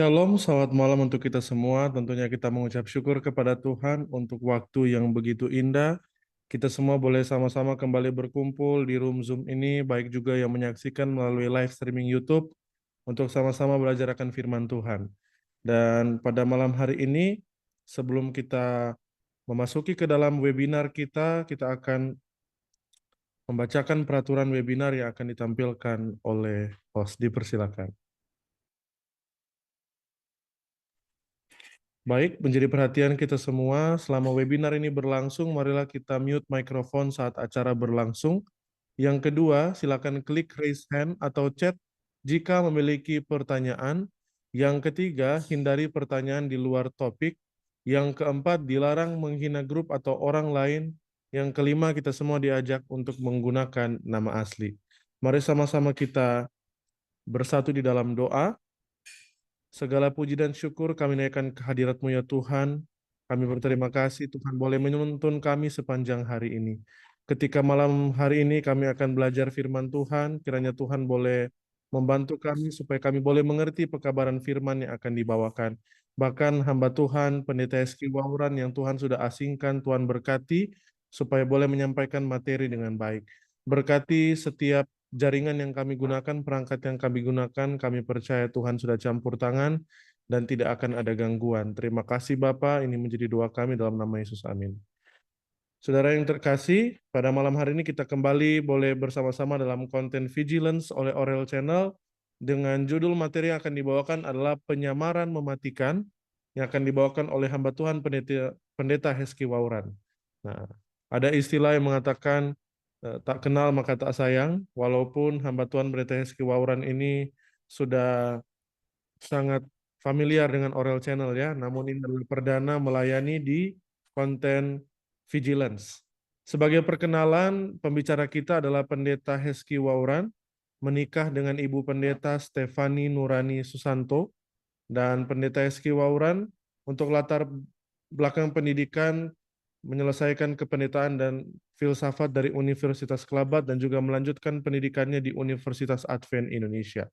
Shalom, selamat malam untuk kita semua. Tentunya kita mengucap syukur kepada Tuhan untuk waktu yang begitu indah. Kita semua boleh sama-sama kembali berkumpul di room Zoom ini, baik juga yang menyaksikan melalui live streaming YouTube untuk sama-sama belajar akan firman Tuhan. Dan pada malam hari ini, sebelum kita memasuki ke dalam webinar kita akan membacakan peraturan webinar yang akan ditampilkan oleh host. Dipersilakan. Baik, menjadi perhatian kita semua, selama webinar ini berlangsung, marilah kita mute mikrofon saat acara berlangsung. Yang kedua, silakan klik raise hand atau chat jika memiliki pertanyaan. Yang ketiga, hindari pertanyaan di luar topik. Yang keempat, dilarang menghina grup atau orang lain. Yang kelima, kita semua diajak untuk menggunakan nama asli. Mari sama-sama kita bersatu di dalam doa. Segala puji dan syukur kami naikkan kehadirat-Mu ya Tuhan. Kami berterima kasih Tuhan boleh menuntun kami sepanjang hari ini. Ketika malam hari ini kami akan belajar firman Tuhan, kiranya Tuhan boleh membantu kami supaya kami boleh mengerti pekabaran firman yang akan dibawakan. Bahkan hamba Tuhan, Pendeta Eski Wauran yang Tuhan sudah asingkan, Tuhan berkati supaya boleh menyampaikan materi dengan baik. Berkati setiap jaringan yang kami gunakan, perangkat yang kami gunakan, kami percaya Tuhan sudah campur tangan dan tidak akan ada gangguan. Terima kasih Bapa, ini menjadi doa kami dalam nama Yesus. Amin. Saudara yang terkasih, pada malam hari ini kita kembali boleh bersama-sama dalam konten Vigilance oleh Orel Channel dengan judul materi yang akan dibawakan adalah penyamaran mematikan yang akan dibawakan oleh hamba Tuhan Pendeta Heski Wauran. Nah, ada istilah yang mengatakan tak kenal maka tak sayang, walaupun hamba Tuhan Pendeta Heski Wauran ini sudah sangat familiar dengan Orel Channel ya, namun ini adalah perdana melayani di konten Vigilance. Sebagai perkenalan, pembicara kita adalah Pendeta Heski Wauran, menikah dengan Ibu Pendeta Stefani Nurani Susanto, dan Pendeta Heski Wauran untuk latar belakang pendidikan menyelesaikan kependetaan dan filsafat dari Universitas Kelabat dan juga melanjutkan pendidikannya di Universitas Advent Indonesia.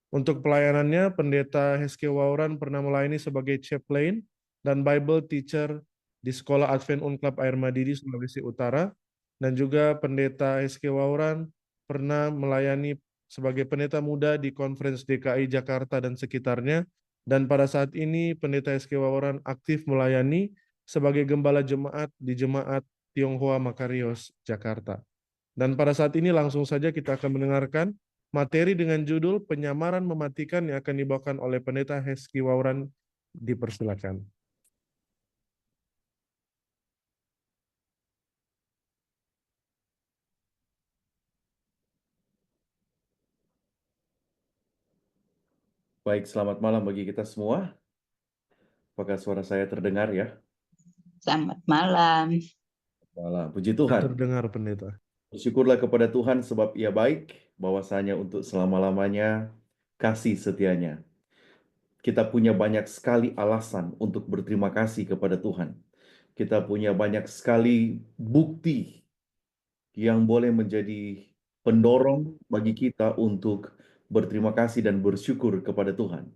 Untuk pelayanannya, Pendeta Heski Wauran pernah melayani sebagai chaplain dan Bible teacher di Sekolah Advent Unclub Air Madidi, Sulawesi Utara. Dan juga Pendeta Heski Wauran pernah melayani sebagai pendeta muda di Conference DKI Jakarta dan sekitarnya. Dan pada saat ini, Pendeta Heski Wauran aktif melayani sebagai gembala jemaat di Jemaat Tionghoa Makarios, Jakarta. Dan pada saat ini langsung saja kita akan mendengarkan materi dengan judul Penyamaran Mematikan yang akan dibawakan oleh Pendeta Heski Wauran. Dipersilakan. Baik, selamat malam bagi kita semua. Apakah suara saya terdengar ya? Selamat malam. Malam. Puji Tuhan. Terdengar Pendeta. Bersyukurlah kepada Tuhan sebab Ia baik, bahwasanya untuk selama-lamanya kasih setianya. Kita punya banyak sekali alasan untuk berterima kasih kepada Tuhan. Kita punya banyak sekali bukti yang boleh menjadi pendorong bagi kita untuk berterima kasih dan bersyukur kepada Tuhan.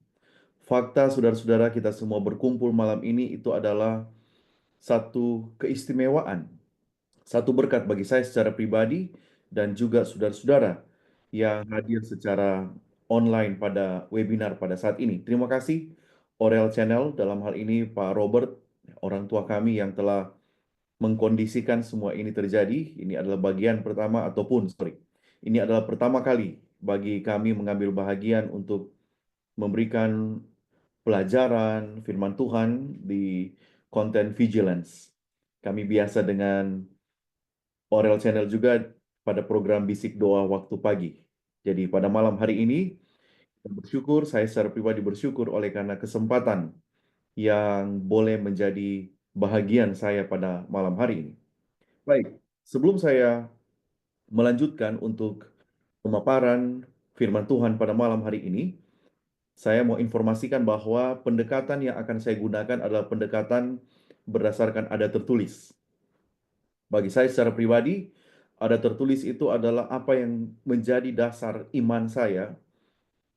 Fakta, saudara-saudara, kita semua berkumpul malam ini itu adalah satu keistimewaan, satu berkat bagi saya secara pribadi dan juga saudara-saudara yang hadir secara online pada webinar pada saat ini. Terima kasih Orel Channel, dalam hal ini Pak Robert, orang tua kami yang telah mengkondisikan semua ini terjadi. Ini adalah bagian pertama ini adalah pertama kali bagi kami mengambil bahagian untuk memberikan pelajaran firman Tuhan di konten Vigilance. Kami biasa dengan Orel Channel juga pada program Bisik Doa waktu pagi. Jadi pada malam hari ini, saya secara pribadi bersyukur oleh karena kesempatan yang boleh menjadi bahagian saya pada malam hari ini. Baik, sebelum saya melanjutkan untuk pemaparan firman Tuhan pada malam hari ini, saya mau informasikan bahwa pendekatan yang akan saya gunakan adalah pendekatan berdasarkan ada tertulis. Bagi saya secara pribadi, ada tertulis itu adalah apa yang menjadi dasar iman saya,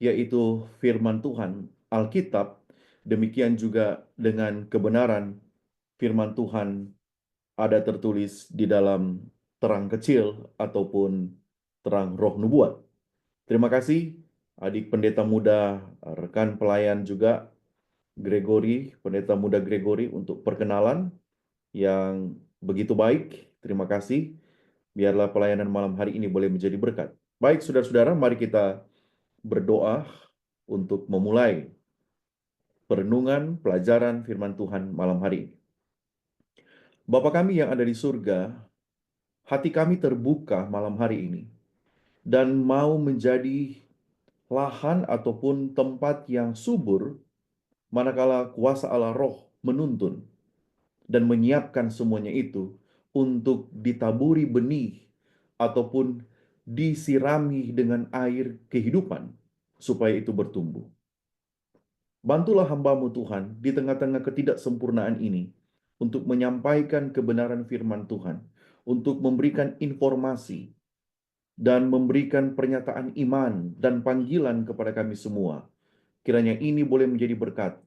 yaitu firman Tuhan, Alkitab, demikian juga dengan kebenaran firman Tuhan ada tertulis di dalam terang kecil ataupun terang roh nubuat. Terima kasih adik pendeta muda, rekan pelayan juga Gregory, pendeta muda Gregory untuk perkenalan yang begitu baik. Terima kasih. Biarlah pelayanan malam hari ini boleh menjadi berkat. Baik, saudara-saudara, mari kita berdoa untuk memulai perenungan pelajaran firman Tuhan malam hari ini. Bapa kami yang ada di surga, hati kami terbuka malam hari ini dan mau menjadi lahan ataupun tempat yang subur manakala kuasa Allah Roh menuntun dan menyiapkan semuanya itu untuk ditaburi benih ataupun disirami dengan air kehidupan supaya itu bertumbuh. Bantulah hamba-Mu Tuhan di tengah-tengah ketidaksempurnaan ini untuk menyampaikan kebenaran firman Tuhan, untuk memberikan informasi dan memberikan pernyataan iman dan panggilan kepada kami semua. Kiranya ini boleh menjadi berkat.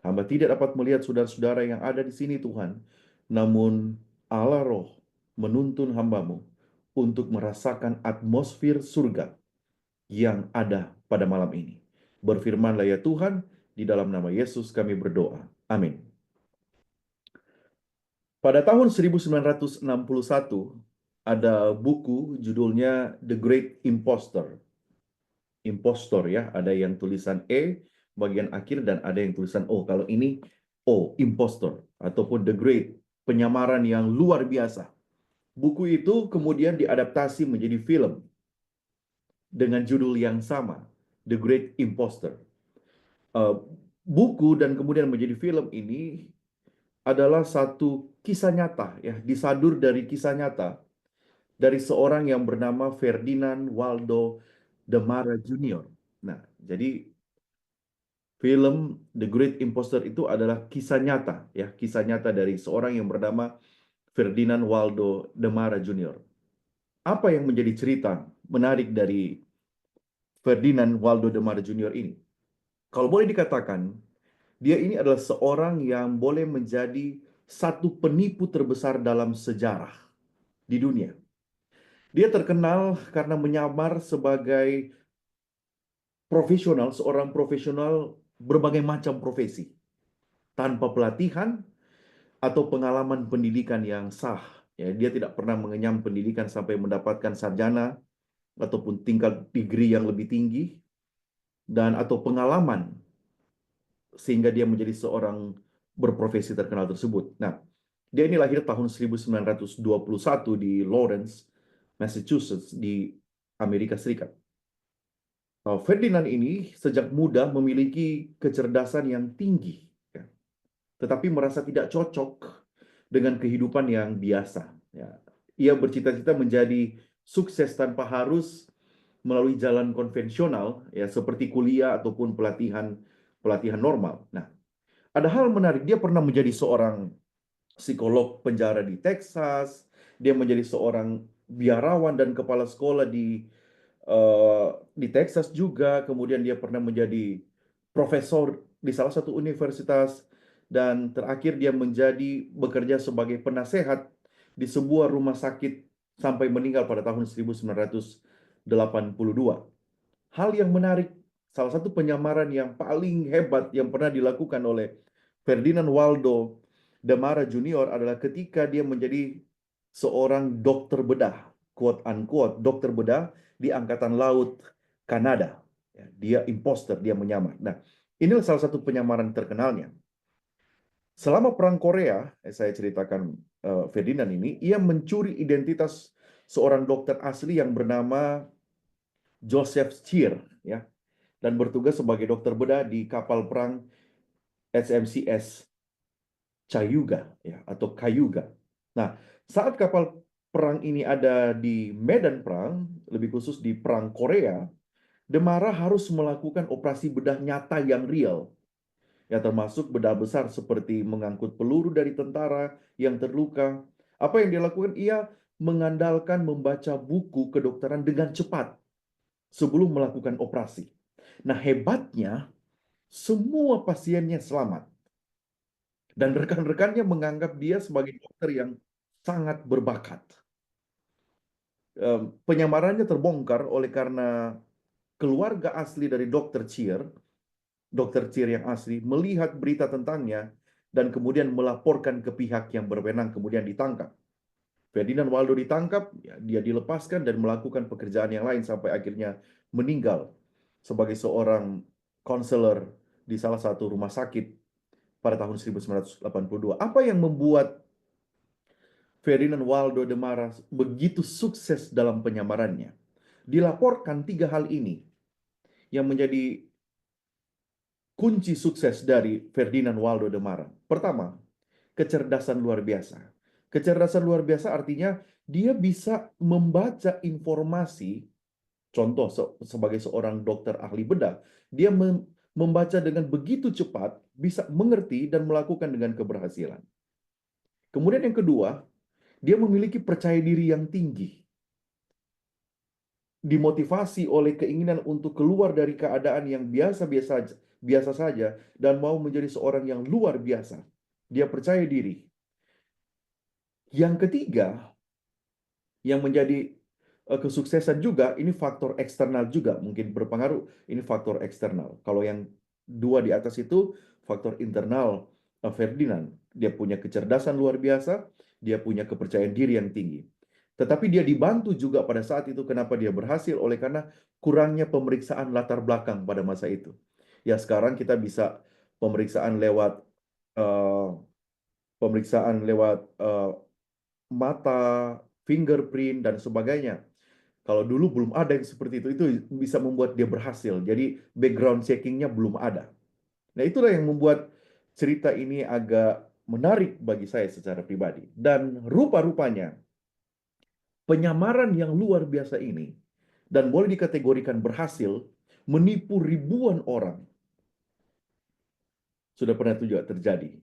Hamba tidak dapat melihat saudara-saudara yang ada di sini Tuhan, namun Allah Roh menuntun hamba-Mu untuk merasakan atmosfer surga yang ada pada malam ini. Berfirmanlah ya Tuhan, di dalam nama Yesus kami berdoa. Amin. Pada tahun 1961, ada buku judulnya The Great Impostor. Impostor ya, ada yang tulisan E bagian akhir dan ada yang tulisan O. Kalau ini O, Impostor, ataupun The Great, penyamaran yang luar biasa. Buku itu kemudian diadaptasi menjadi film dengan judul yang sama, The Great Impostor. Buku dan kemudian menjadi film ini adalah satu kisah nyata, ya, disadur dari kisah nyata dari seorang yang bernama Ferdinand Waldo de Mara Jr. Nah, jadi film The Great Impostor itu adalah kisah nyata, ya, kisah nyata dari seorang yang bernama Ferdinand Waldo de Mara Jr. Apa yang menjadi cerita menarik dari Ferdinand Waldo de Mara Jr. ini? Kalau boleh dikatakan, dia ini adalah seorang yang boleh menjadi satu penipu terbesar dalam sejarah di dunia. Dia terkenal karena menyamar sebagai profesional, seorang profesional berbagai macam profesi, tanpa pelatihan atau pengalaman pendidikan yang sah. Ya, dia tidak pernah mengenyam pendidikan sampai mendapatkan sarjana ataupun tingkat degree yang lebih tinggi, dan atau pengalaman sehingga dia menjadi seorang berprofesi terkenal tersebut. Nah, dia ini lahir tahun 1921 di Lawrence, Massachusetts di Amerika Serikat. Ferdinand ini sejak muda memiliki kecerdasan yang tinggi, ya, tetapi merasa tidak cocok dengan kehidupan yang biasa. Ya. Ia bercita-cita menjadi sukses tanpa harus melalui jalan konvensional, ya, seperti kuliah ataupun pelatihan normal. Nah, ada hal menarik, dia pernah menjadi seorang psikolog penjara di Texas, dia menjadi seorang biarawan dan kepala sekolah di Texas juga, kemudian dia pernah menjadi profesor di salah satu universitas, dan terakhir dia bekerja sebagai penasehat di sebuah rumah sakit sampai meninggal pada tahun 1982. Hal yang menarik, salah satu penyamaran yang paling hebat yang pernah dilakukan oleh Ferdinand Waldo de Mara Jr. adalah ketika dia menjadi seorang dokter bedah, quote unquote, dokter bedah di Angkatan Laut Kanada. Dia imposter, dia menyamar. Nah, inilah salah satu penyamaran terkenalnya. Selama Perang Korea, saya ceritakan Ferdinand ini, ia mencuri identitas seorang dokter asli yang bernama Joseph Stier, ya, dan bertugas sebagai dokter bedah di kapal perang HMCS Cayuga, ya, atau Cayuga. Nah, saat kapal perang ini ada di medan perang, lebih khusus di Perang Korea, de Mara harus melakukan operasi bedah nyata yang real, ya, termasuk bedah besar seperti mengangkut peluru dari tentara yang terluka. Apa yang dia lakukan? Ia mengandalkan membaca buku kedokteran dengan cepat sebelum melakukan operasi. Nah, hebatnya, semua pasiennya selamat. Dan rekan-rekannya menganggap dia sebagai dokter yang sangat berbakat. Penyamarannya terbongkar oleh karena keluarga asli dari Dr. Cheer yang asli, melihat berita tentangnya dan kemudian melaporkan ke pihak yang berwenang, kemudian ditangkap. Ferdinand Waldo ditangkap, ya, dia dilepaskan dan melakukan pekerjaan yang lain sampai akhirnya meninggal sebagai seorang konselor di salah satu rumah sakit pada tahun 1982. Apa yang membuat Ferdinand Waldo de Maras begitu sukses dalam penyamarannya? Dilaporkan 3 hal ini yang menjadi kunci sukses dari Ferdinand Waldo de Mara. Pertama, kecerdasan luar biasa. Kecerdasan luar biasa artinya dia bisa membaca informasi, contoh sebagai seorang dokter ahli bedah, dia membaca dengan begitu cepat, bisa mengerti dan melakukan dengan keberhasilan. Kemudian yang kedua, dia memiliki percaya diri yang tinggi. Dimotivasi oleh keinginan untuk keluar dari keadaan yang biasa saja dan mau menjadi seorang yang luar biasa. Dia percaya diri. Yang ketiga, yang menjadi kesuksesan juga, ini faktor eksternal juga mungkin berpengaruh. Ini faktor eksternal. Kalau yang dua di atas itu faktor internal Ferdinand. Dia punya kecerdasan luar biasa, dia punya kepercayaan diri yang tinggi. Tetapi dia dibantu juga pada saat itu. Kenapa dia berhasil? Oleh karena kurangnya pemeriksaan latar belakang pada masa itu. Ya sekarang kita bisa pemeriksaan lewat mata, fingerprint, dan sebagainya. Kalau dulu belum ada yang seperti itu bisa membuat dia berhasil. Jadi background checkingnya belum ada. Nah itulah yang membuat cerita ini agak menarik bagi saya secara pribadi. Dan rupa-rupanya penyamaran yang luar biasa ini, dan boleh dikategorikan berhasil, menipu ribuan orang. Sudah pernah juga terjadi.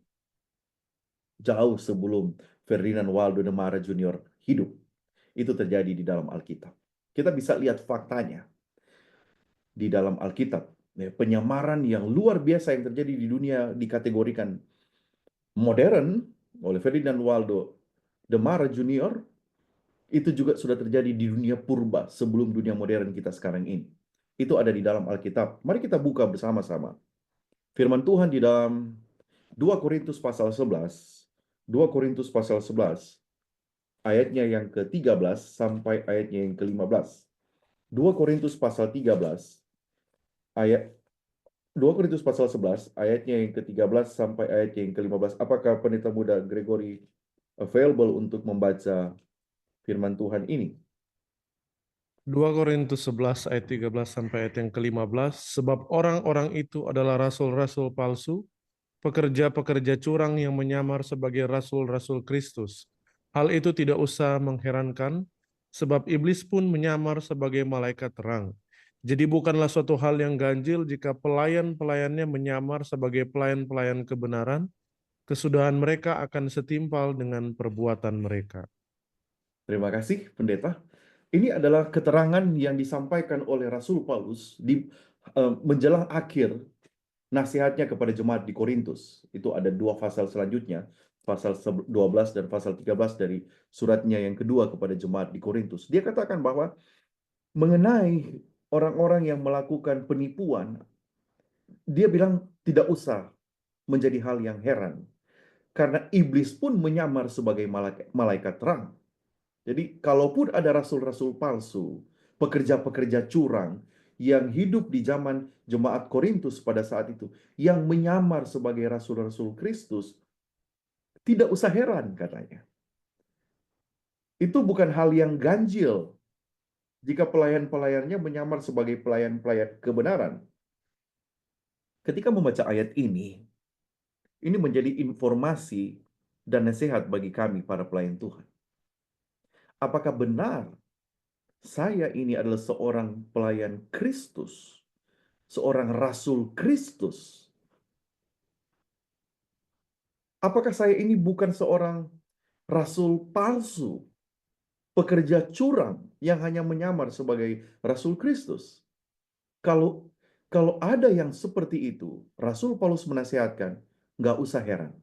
Jauh sebelum Ferdinand Waldo de Mara Jr. hidup. Itu terjadi di dalam Alkitab. Kita bisa lihat faktanya di dalam Alkitab. Penyamaran yang luar biasa yang terjadi di dunia dikategorikan modern oleh Ferdinand Waldo de Mara Jr. itu juga sudah terjadi di dunia purba sebelum dunia modern kita sekarang ini. Itu ada di dalam Alkitab. Mari kita buka bersama-sama. Firman Tuhan di dalam 2 Korintus pasal 11. 2 Korintus pasal 11. Ayatnya yang ke-13 sampai ayatnya yang ke-15. 2 Korintus pasal 13. Ayat 2 Korintus pasal 11, ayatnya yang ke-13 sampai ayatnya yang ke-15. Apakah pendeta muda Gregory available untuk membaca firman Tuhan ini? 2 Korintus 11 ayat 13 sampai ayat yang ke-15, sebab orang-orang itu adalah rasul-rasul palsu, pekerja-pekerja curang yang menyamar sebagai rasul-rasul Kristus. Hal itu tidak usah mengherankan, sebab iblis pun menyamar sebagai malaikat terang. Jadi bukanlah suatu hal yang ganjil jika pelayan-pelayannya menyamar sebagai pelayan-pelayan kebenaran, kesudahan mereka akan setimpal dengan perbuatan mereka. Terima kasih, pendeta. Ini adalah keterangan yang disampaikan oleh Rasul Paulus di menjelang akhir nasihatnya kepada jemaat di Korintus. Itu ada 2 pasal selanjutnya, pasal 12 dan pasal 13 dari suratnya yang kedua kepada jemaat di Korintus. Dia katakan bahwa mengenai orang-orang yang melakukan penipuan, dia bilang tidak usah menjadi hal yang heran. Karena iblis pun menyamar sebagai malaikat terang. Jadi kalaupun ada rasul-rasul palsu, pekerja-pekerja curang yang hidup di zaman jemaat Korintus pada saat itu, yang menyamar sebagai rasul-rasul Kristus, tidak usah heran katanya. Itu bukan hal yang ganjil jika pelayan-pelayannya menyamar sebagai pelayan-pelayan kebenaran. Ketika membaca ayat ini menjadi informasi dan nasihat bagi kami para pelayan Tuhan. Apakah benar saya ini adalah seorang pelayan Kristus, seorang rasul Kristus? Apakah saya ini bukan seorang rasul palsu, pekerja curang yang hanya menyamar sebagai rasul Kristus? Kalau Kalau ada yang seperti itu, Rasul Paulus menasihatkan, nggak usah heran.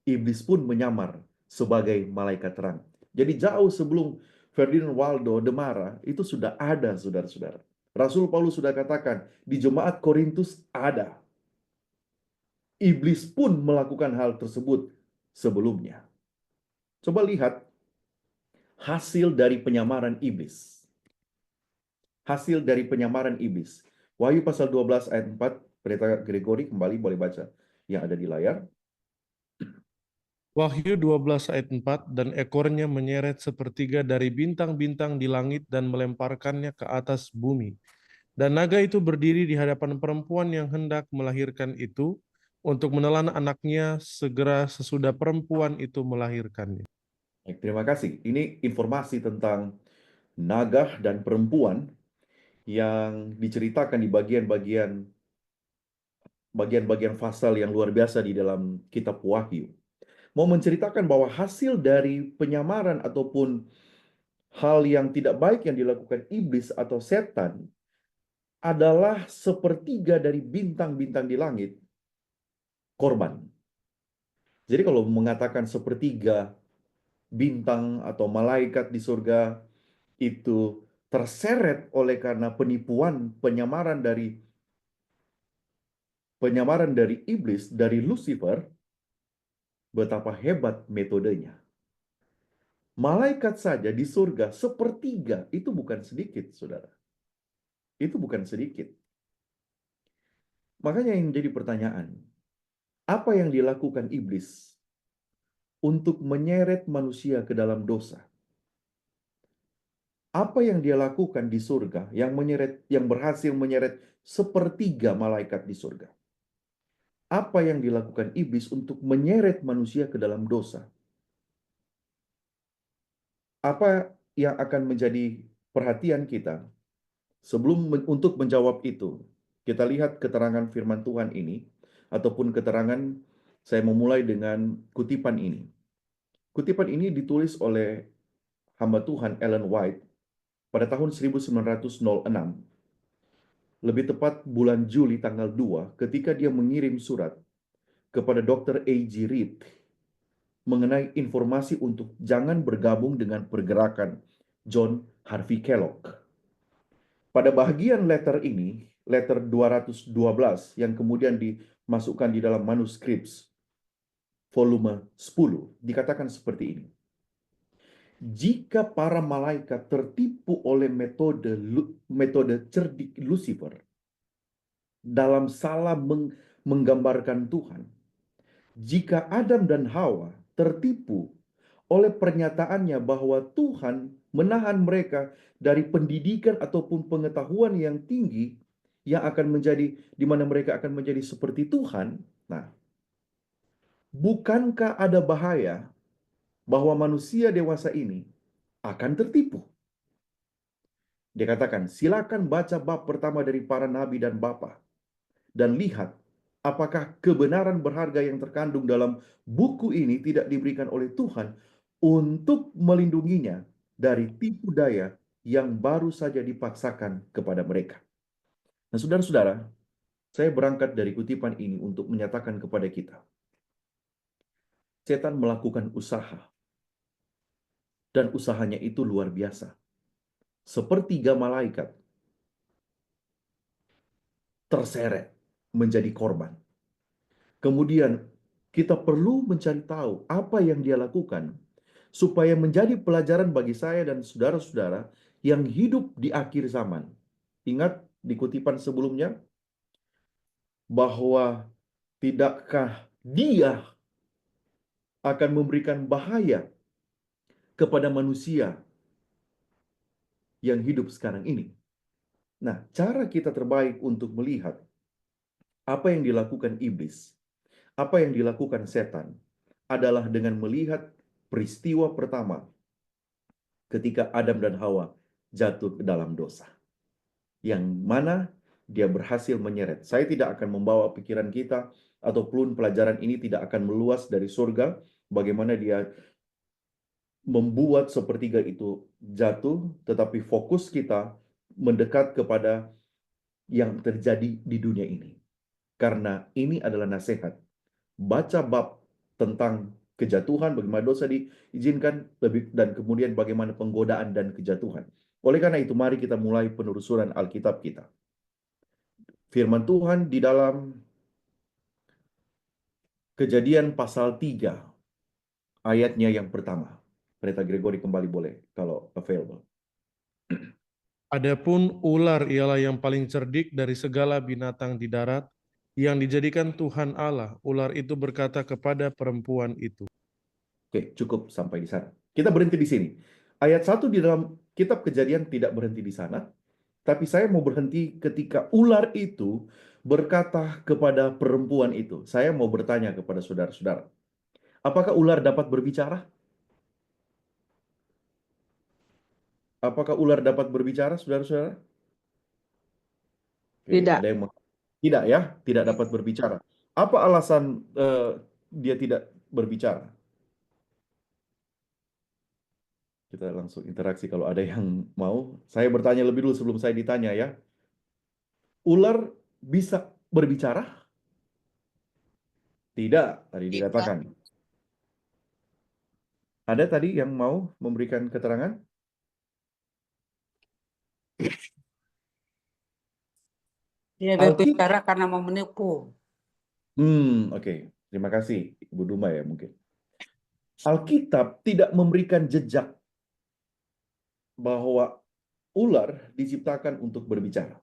Iblis pun menyamar sebagai malaikat terang. Jadi jauh sebelum Ferdinand Waldo Demara, itu sudah ada, saudara-saudara. Rasul Paulus sudah katakan, di jemaat Korintus ada. Iblis pun melakukan hal tersebut sebelumnya. Coba lihat hasil dari penyamaran iblis. Hasil dari penyamaran iblis. Wahyu pasal 12 ayat 4, Pendeta Gregory kembali boleh baca yang ada di layar. Wahyu 12 ayat 4, dan ekornya menyeret sepertiga dari bintang-bintang di langit dan melemparkannya ke atas bumi. Dan naga itu berdiri di hadapan perempuan yang hendak melahirkan itu untuk menelan anaknya segera sesudah perempuan itu melahirkannya. Baik, terima kasih. Ini informasi tentang naga dan perempuan yang diceritakan di bagian-bagian pasal yang luar biasa di dalam kitab Wahyu. Mau menceritakan bahwa hasil dari penyamaran ataupun hal yang tidak baik yang dilakukan iblis atau setan adalah sepertiga dari bintang-bintang di langit korban. Jadi kalau mengatakan sepertiga bintang atau malaikat di surga itu terseret oleh karena penipuan, penyamaran dari iblis, dari Lucifer, betapa hebat metodenya. Malaikat saja di surga sepertiga, itu bukan sedikit, saudara. Itu bukan sedikit. Makanya yang jadi pertanyaan, apa yang dilakukan iblis untuk menyeret manusia ke dalam dosa? Apa yang dia lakukan di surga yang berhasil menyeret sepertiga malaikat di surga? Apa yang dilakukan iblis untuk menyeret manusia ke dalam dosa? Apa yang akan menjadi perhatian kita untuk menjawab itu? Kita lihat keterangan firman Tuhan ini, ataupun keterangan, saya memulai dengan kutipan ini. Kutipan ini ditulis oleh hamba Tuhan Ellen White pada tahun 1906, lebih tepat bulan Juli tanggal 2, ketika dia mengirim surat kepada Dr. A.G. Reed mengenai informasi untuk jangan bergabung dengan pergerakan John Harvey Kellogg. Pada bagian letter ini, letter 212 yang kemudian dimasukkan di dalam manuskrip volume 10, dikatakan seperti ini. Jika para malaikat tertipu oleh metode cerdik Lucifer dalam salah menggambarkan Tuhan, jika Adam dan Hawa tertipu oleh pernyataannya bahwa Tuhan menahan mereka dari pendidikan ataupun pengetahuan yang tinggi yang akan menjadi di mana mereka akan menjadi seperti Tuhan. Nah, bukankah ada bahaya bahwa manusia dewasa ini akan tertipu? Dia katakan, silakan baca bab pertama dari para nabi dan bapa dan lihat apakah kebenaran berharga yang terkandung dalam buku ini tidak diberikan oleh Tuhan untuk melindunginya dari tipu daya yang baru saja dipaksakan kepada mereka. Nah, saudara-saudara, saya berangkat dari kutipan ini untuk menyatakan kepada kita, setan melakukan usaha, dan usahanya itu luar biasa. Sepertiga malaikat terseret menjadi korban. Kemudian kita perlu mencari tahu apa yang dia lakukan supaya menjadi pelajaran bagi saya dan saudara-saudara yang hidup di akhir zaman. Ingat di kutipan sebelumnya bahwa tidakkah dia akan memberikan bahaya kepada manusia yang hidup sekarang ini. Nah, cara kita terbaik untuk melihat apa yang dilakukan iblis, apa yang dilakukan setan, adalah dengan melihat peristiwa pertama ketika Adam dan Hawa jatuh ke dalam dosa. Yang mana dia berhasil menyeret. Saya tidak akan membawa pikiran kita ataupun pelajaran ini tidak akan meluas dari surga, bagaimana dia membuat sepertiga itu jatuh, tetapi fokus kita mendekat kepada yang terjadi di dunia ini. Karena ini adalah nasihat. Baca bab tentang kejatuhan, bagaimana dosa diizinkan, dan kemudian bagaimana penggodaan dan kejatuhan. Oleh karena itu, mari kita mulai penelusuran Alkitab kita. Firman Tuhan di dalam Kejadian pasal 3, ayatnya yang pertama. Pendeta Gregory kembali boleh, kalau available. Adapun ular ialah yang paling cerdik dari segala binatang di darat, yang dijadikan Tuhan Allah. Ular itu berkata kepada perempuan itu. Oke, cukup sampai di sana. Kita berhenti di sini. Ayat 1 di dalam kitab Kejadian tidak berhenti di sana, tapi saya mau berhenti ketika ular itu berkata kepada perempuan itu. Saya mau bertanya kepada saudara-saudara, apakah ular dapat berbicara? Apakah ular dapat berbicara, saudara-saudara? Oke, Tidak. ada yang tidak ya, tidak dapat berbicara. Apa alasan dia tidak berbicara? Kita langsung interaksi kalau ada yang mau. Saya bertanya lebih dulu sebelum saya ditanya ya. Ular bisa berbicara? Tidak, tadi Tidak. dikatakan. Ada tadi yang mau memberikan keterangan? Dia Alkitab. berbicara karena mau menipu. Oke. Terima kasih, Ibu Duma ya mungkin. Alkitab tidak memberikan jejak bahwa ular diciptakan untuk berbicara.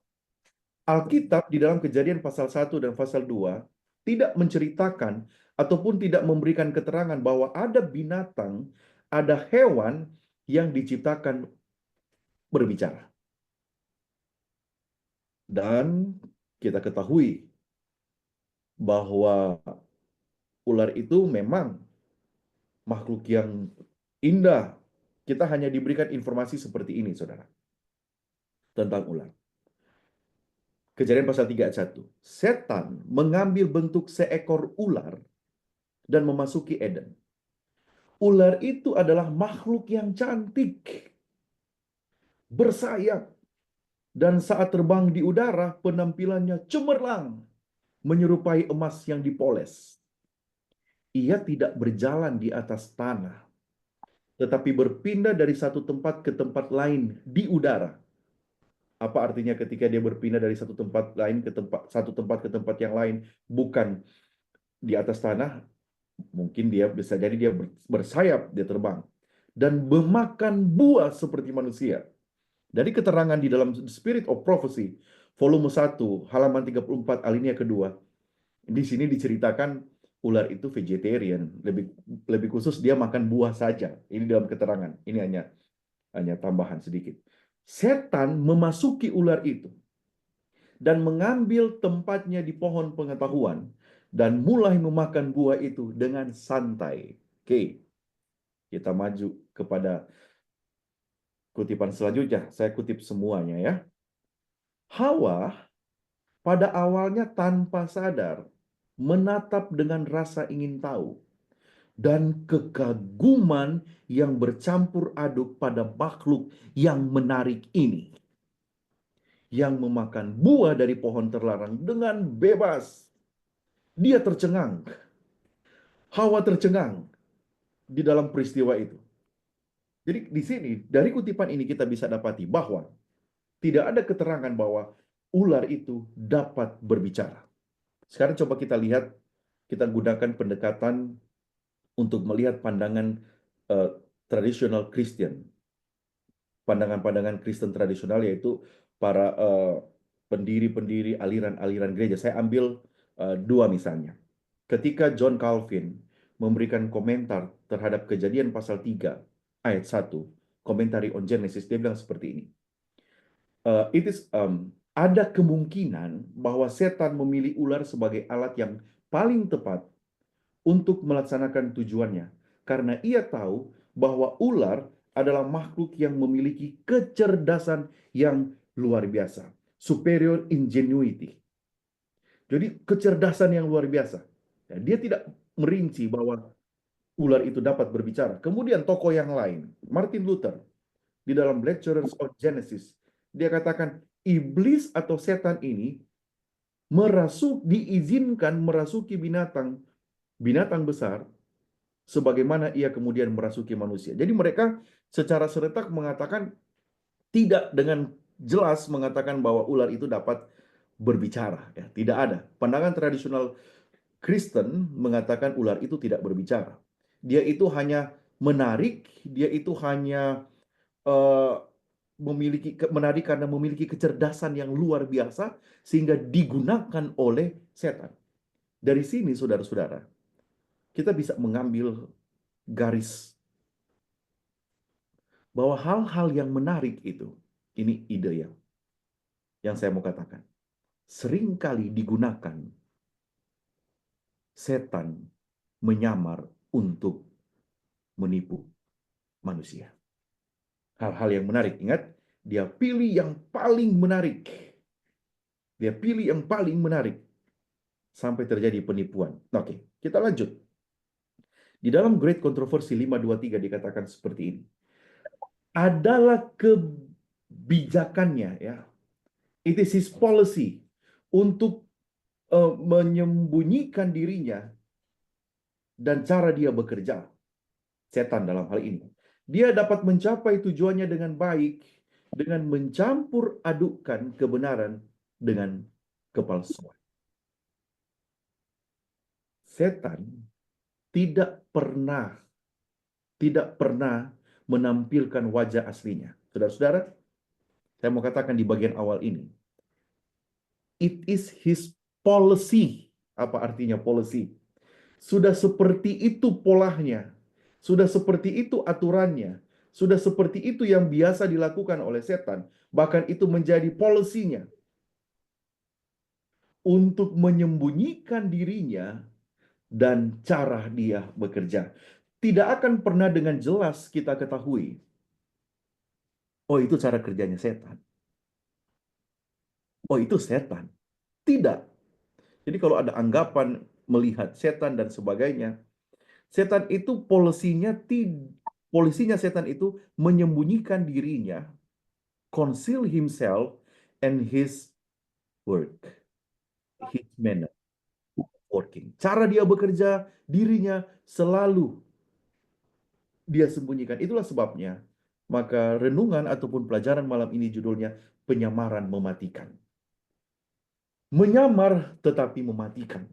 Alkitab di dalam Kejadian pasal 1 dan pasal 2 tidak menceritakan ataupun tidak memberikan keterangan bahwa ada binatang, ada hewan yang diciptakan berbicara. Dan kita ketahui bahwa ular itu memang makhluk yang indah. Kita hanya diberikan informasi seperti ini, saudara, tentang ular. Kejadian pasal 3 ayat 1. Setan mengambil bentuk seekor ular dan memasuki Eden. Ular itu adalah makhluk yang cantik, bersayap, dan saat terbang di udara penampilannya cemerlang, menyerupai emas yang dipoles. Ia tidak berjalan di atas tanah, tetapi berpindah dari satu tempat ke tempat lain di udara. Apa artinya ketika dia berpindah dari satu tempat ke tempat yang lain, bukan di atas tanah? Mungkin dia bisa jadi dia bersayap, dia terbang dan memakan buah seperti manusia. Dari keterangan di dalam Spirit of Prophecy, volume 1, halaman 34, alinea kedua, di sini diceritakan ular itu vegetarian, lebih khusus dia makan buah saja. Ini dalam keterangan. Ini hanya tambahan sedikit. Setan memasuki ular itu dan mengambil tempatnya di pohon pengetahuan dan mulai memakan buah itu dengan santai. Oke, kita maju kepada kutipan selanjutnya. Saya kutip semuanya ya. Hawa pada awalnya tanpa sadar menatap dengan rasa ingin tahu dan kekaguman yang bercampur aduk pada makhluk yang menarik ini, yang memakan buah dari pohon terlarang dengan bebas. Dia tercengang. Hawa tercengang di dalam peristiwa itu. Jadi di sini, dari kutipan ini kita bisa dapati bahwa tidak ada keterangan bahwa ular itu dapat berbicara. Sekarang coba kita lihat, kita gunakan pendekatan untuk melihat pandangan tradisional Kristen. Pandangan-pandangan Kristen tradisional, yaitu para pendiri-pendiri aliran-aliran gereja. Saya ambil dua misalnya. Ketika John Calvin memberikan komentar terhadap Kejadian pasal 3 ayat 1, komentari on Genesis, dia bilang seperti ini. Ada kemungkinan bahwa setan memilih ular sebagai alat yang paling tepat untuk melaksanakan tujuannya, karena ia tahu bahwa ular adalah makhluk yang memiliki kecerdasan yang luar biasa, superior ingenuity. Jadi kecerdasan yang luar biasa. Ya, dia tidak merinci bahwa ular itu dapat berbicara. Kemudian tokoh yang lain, Martin Luther, di dalam Lectures on Genesis, dia katakan iblis atau setan ini diizinkan merasuki binatang besar, sebagaimana ia kemudian merasuki manusia. Jadi mereka secara serentak mengatakan, tidak dengan jelas mengatakan bahwa ular itu dapat berbicara. Ya, tidak ada. Pandangan tradisional Kristen mengatakan ular itu tidak berbicara. Dia itu hanya menarik, dia itu hanya menarik karena memiliki kecerdasan yang luar biasa, sehingga digunakan oleh setan. Dari sini, saudara-saudara, kita bisa mengambil garis bahwa hal-hal yang menarik itu, ini ide yang saya mau katakan, seringkali digunakan setan menyamar untuk menipu manusia. Hal-hal yang menarik, ingat, dia pilih yang paling menarik. Dia pilih yang paling menarik sampai terjadi penipuan. Oke, kita lanjut. Di dalam Great Controversy 523 dikatakan seperti ini. Adalah kebijakannya, ya. It is his policy untuk menyembunyikan dirinya dan cara dia bekerja. Setan dalam hal ini. Dia dapat mencapai tujuannya dengan baik dengan mencampur adukkan kebenaran dengan kepalsuan. Setan tidak pernah menampilkan wajah aslinya. Saudara-saudara, saya mau katakan di bagian awal ini, it is his policy. Apa artinya policy? Sudah seperti itu polanya, sudah seperti itu aturannya, sudah seperti itu yang biasa dilakukan oleh setan, bahkan itu menjadi polisinya untuk menyembunyikan dirinya dan cara dia bekerja. Tidak akan pernah dengan jelas kita ketahui, oh itu cara kerjanya setan, oh itu setan. Tidak. Jadi kalau ada anggapan melihat setan dan sebagainya, setan itu polisinya setan itu menyembunyikan dirinya, conceal himself and his work, his manner working. Cara dia bekerja, dirinya selalu dia sembunyikan. Itulah sebabnya maka renungan ataupun pelajaran malam ini judulnya penyamaran mematikan. Menyamar tetapi mematikan.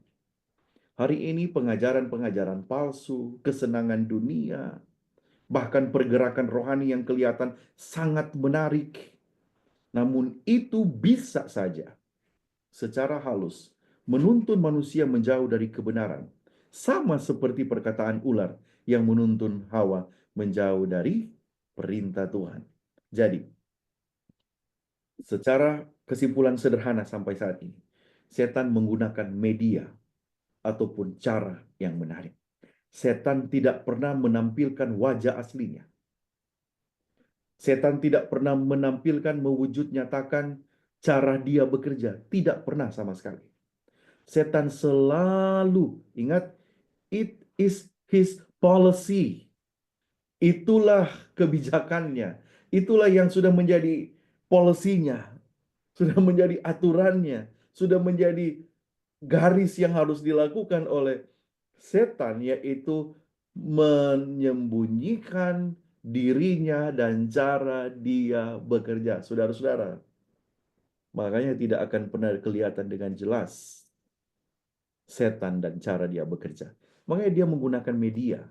Hari ini pengajaran-pengajaran palsu, kesenangan dunia, bahkan pergerakan rohani yang kelihatan sangat menarik. Namun itu bisa saja secara halus menuntun manusia menjauh dari kebenaran. Sama seperti perkataan ular yang menuntun Hawa menjauh dari perintah Tuhan. Jadi, secara kesimpulan sederhana sampai saat ini, setan menggunakan media ataupun cara yang menarik. Setan tidak pernah menampilkan wajah aslinya. Setan tidak pernah menampilkan, mewujud nyatakan cara dia bekerja. Tidak pernah sama sekali. Setan selalu, ingat, it is his policy. Itulah kebijakannya. Itulah yang sudah menjadi polisinya. Sudah menjadi aturannya. Sudah menjadi garis yang harus dilakukan oleh setan, yaitu menyembunyikan dirinya dan cara dia bekerja. Saudara-saudara, makanya tidak akan pernah kelihatan dengan jelas setan dan cara dia bekerja. Makanya dia menggunakan media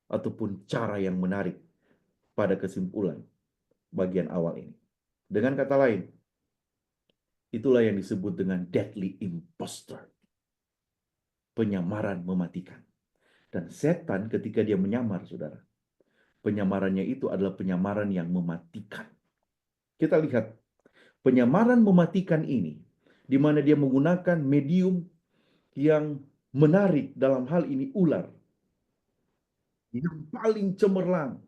ataupun cara yang menarik pada kesimpulan bagian awal ini. Dengan kata lain, itulah yang disebut dengan deadly impostor. Penyamaran mematikan. Dan setan ketika dia menyamar, saudara, penyamarannya itu adalah penyamaran yang mematikan. Kita lihat, penyamaran mematikan ini, di mana dia menggunakan medium yang menarik, dalam hal ini ular, yang paling cemerlang,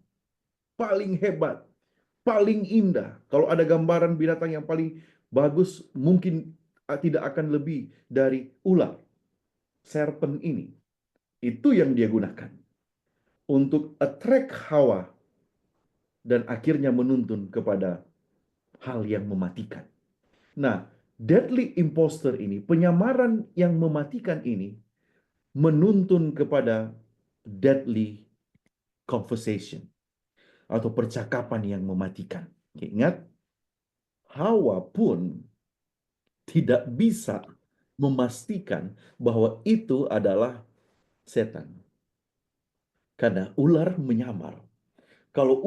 paling hebat, paling indah. Kalau ada gambaran binatang yang paling bagus, mungkin tidak akan lebih dari ular. Serpent ini, itu yang dia gunakan untuk attract Hawa dan akhirnya menuntun kepada hal yang mematikan. Nah, deadly imposter ini, penyamaran yang mematikan ini, menuntun kepada deadly conversation atau percakapan yang mematikan. Oke, ingat, Hawa pun tidak bisa memastikan bahwa itu adalah setan. Karena ular menyamar. Kalau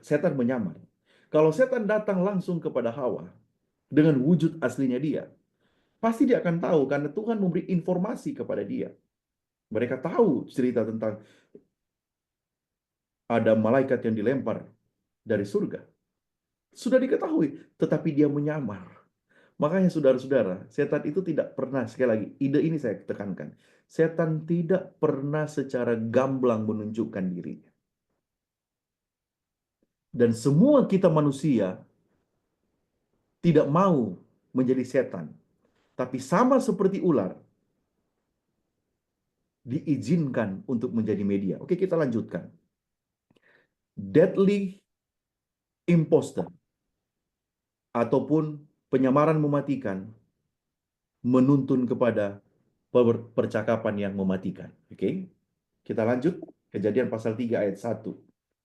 setan menyamar. Kalau setan datang langsung kepada Hawa dengan wujud aslinya dia, pasti dia akan tahu karena Tuhan memberi informasi kepada dia. Mereka tahu cerita tentang ada malaikat yang dilempar dari surga. Sudah diketahui, tetapi dia menyamar. Makanya saudara-saudara, setan itu tidak pernah, sekali lagi, ide ini saya tekankan. Setan tidak pernah secara gamblang menunjukkan dirinya. Dan semua kita manusia tidak mau menjadi setan. Tapi sama seperti ular, diizinkan untuk menjadi media. Oke, kita lanjutkan. Deadly imposter ataupun penyamaran mematikan menuntun kepada percakapan yang mematikan. Oke, kita lanjut. Kejadian pasal 3 ayat 1.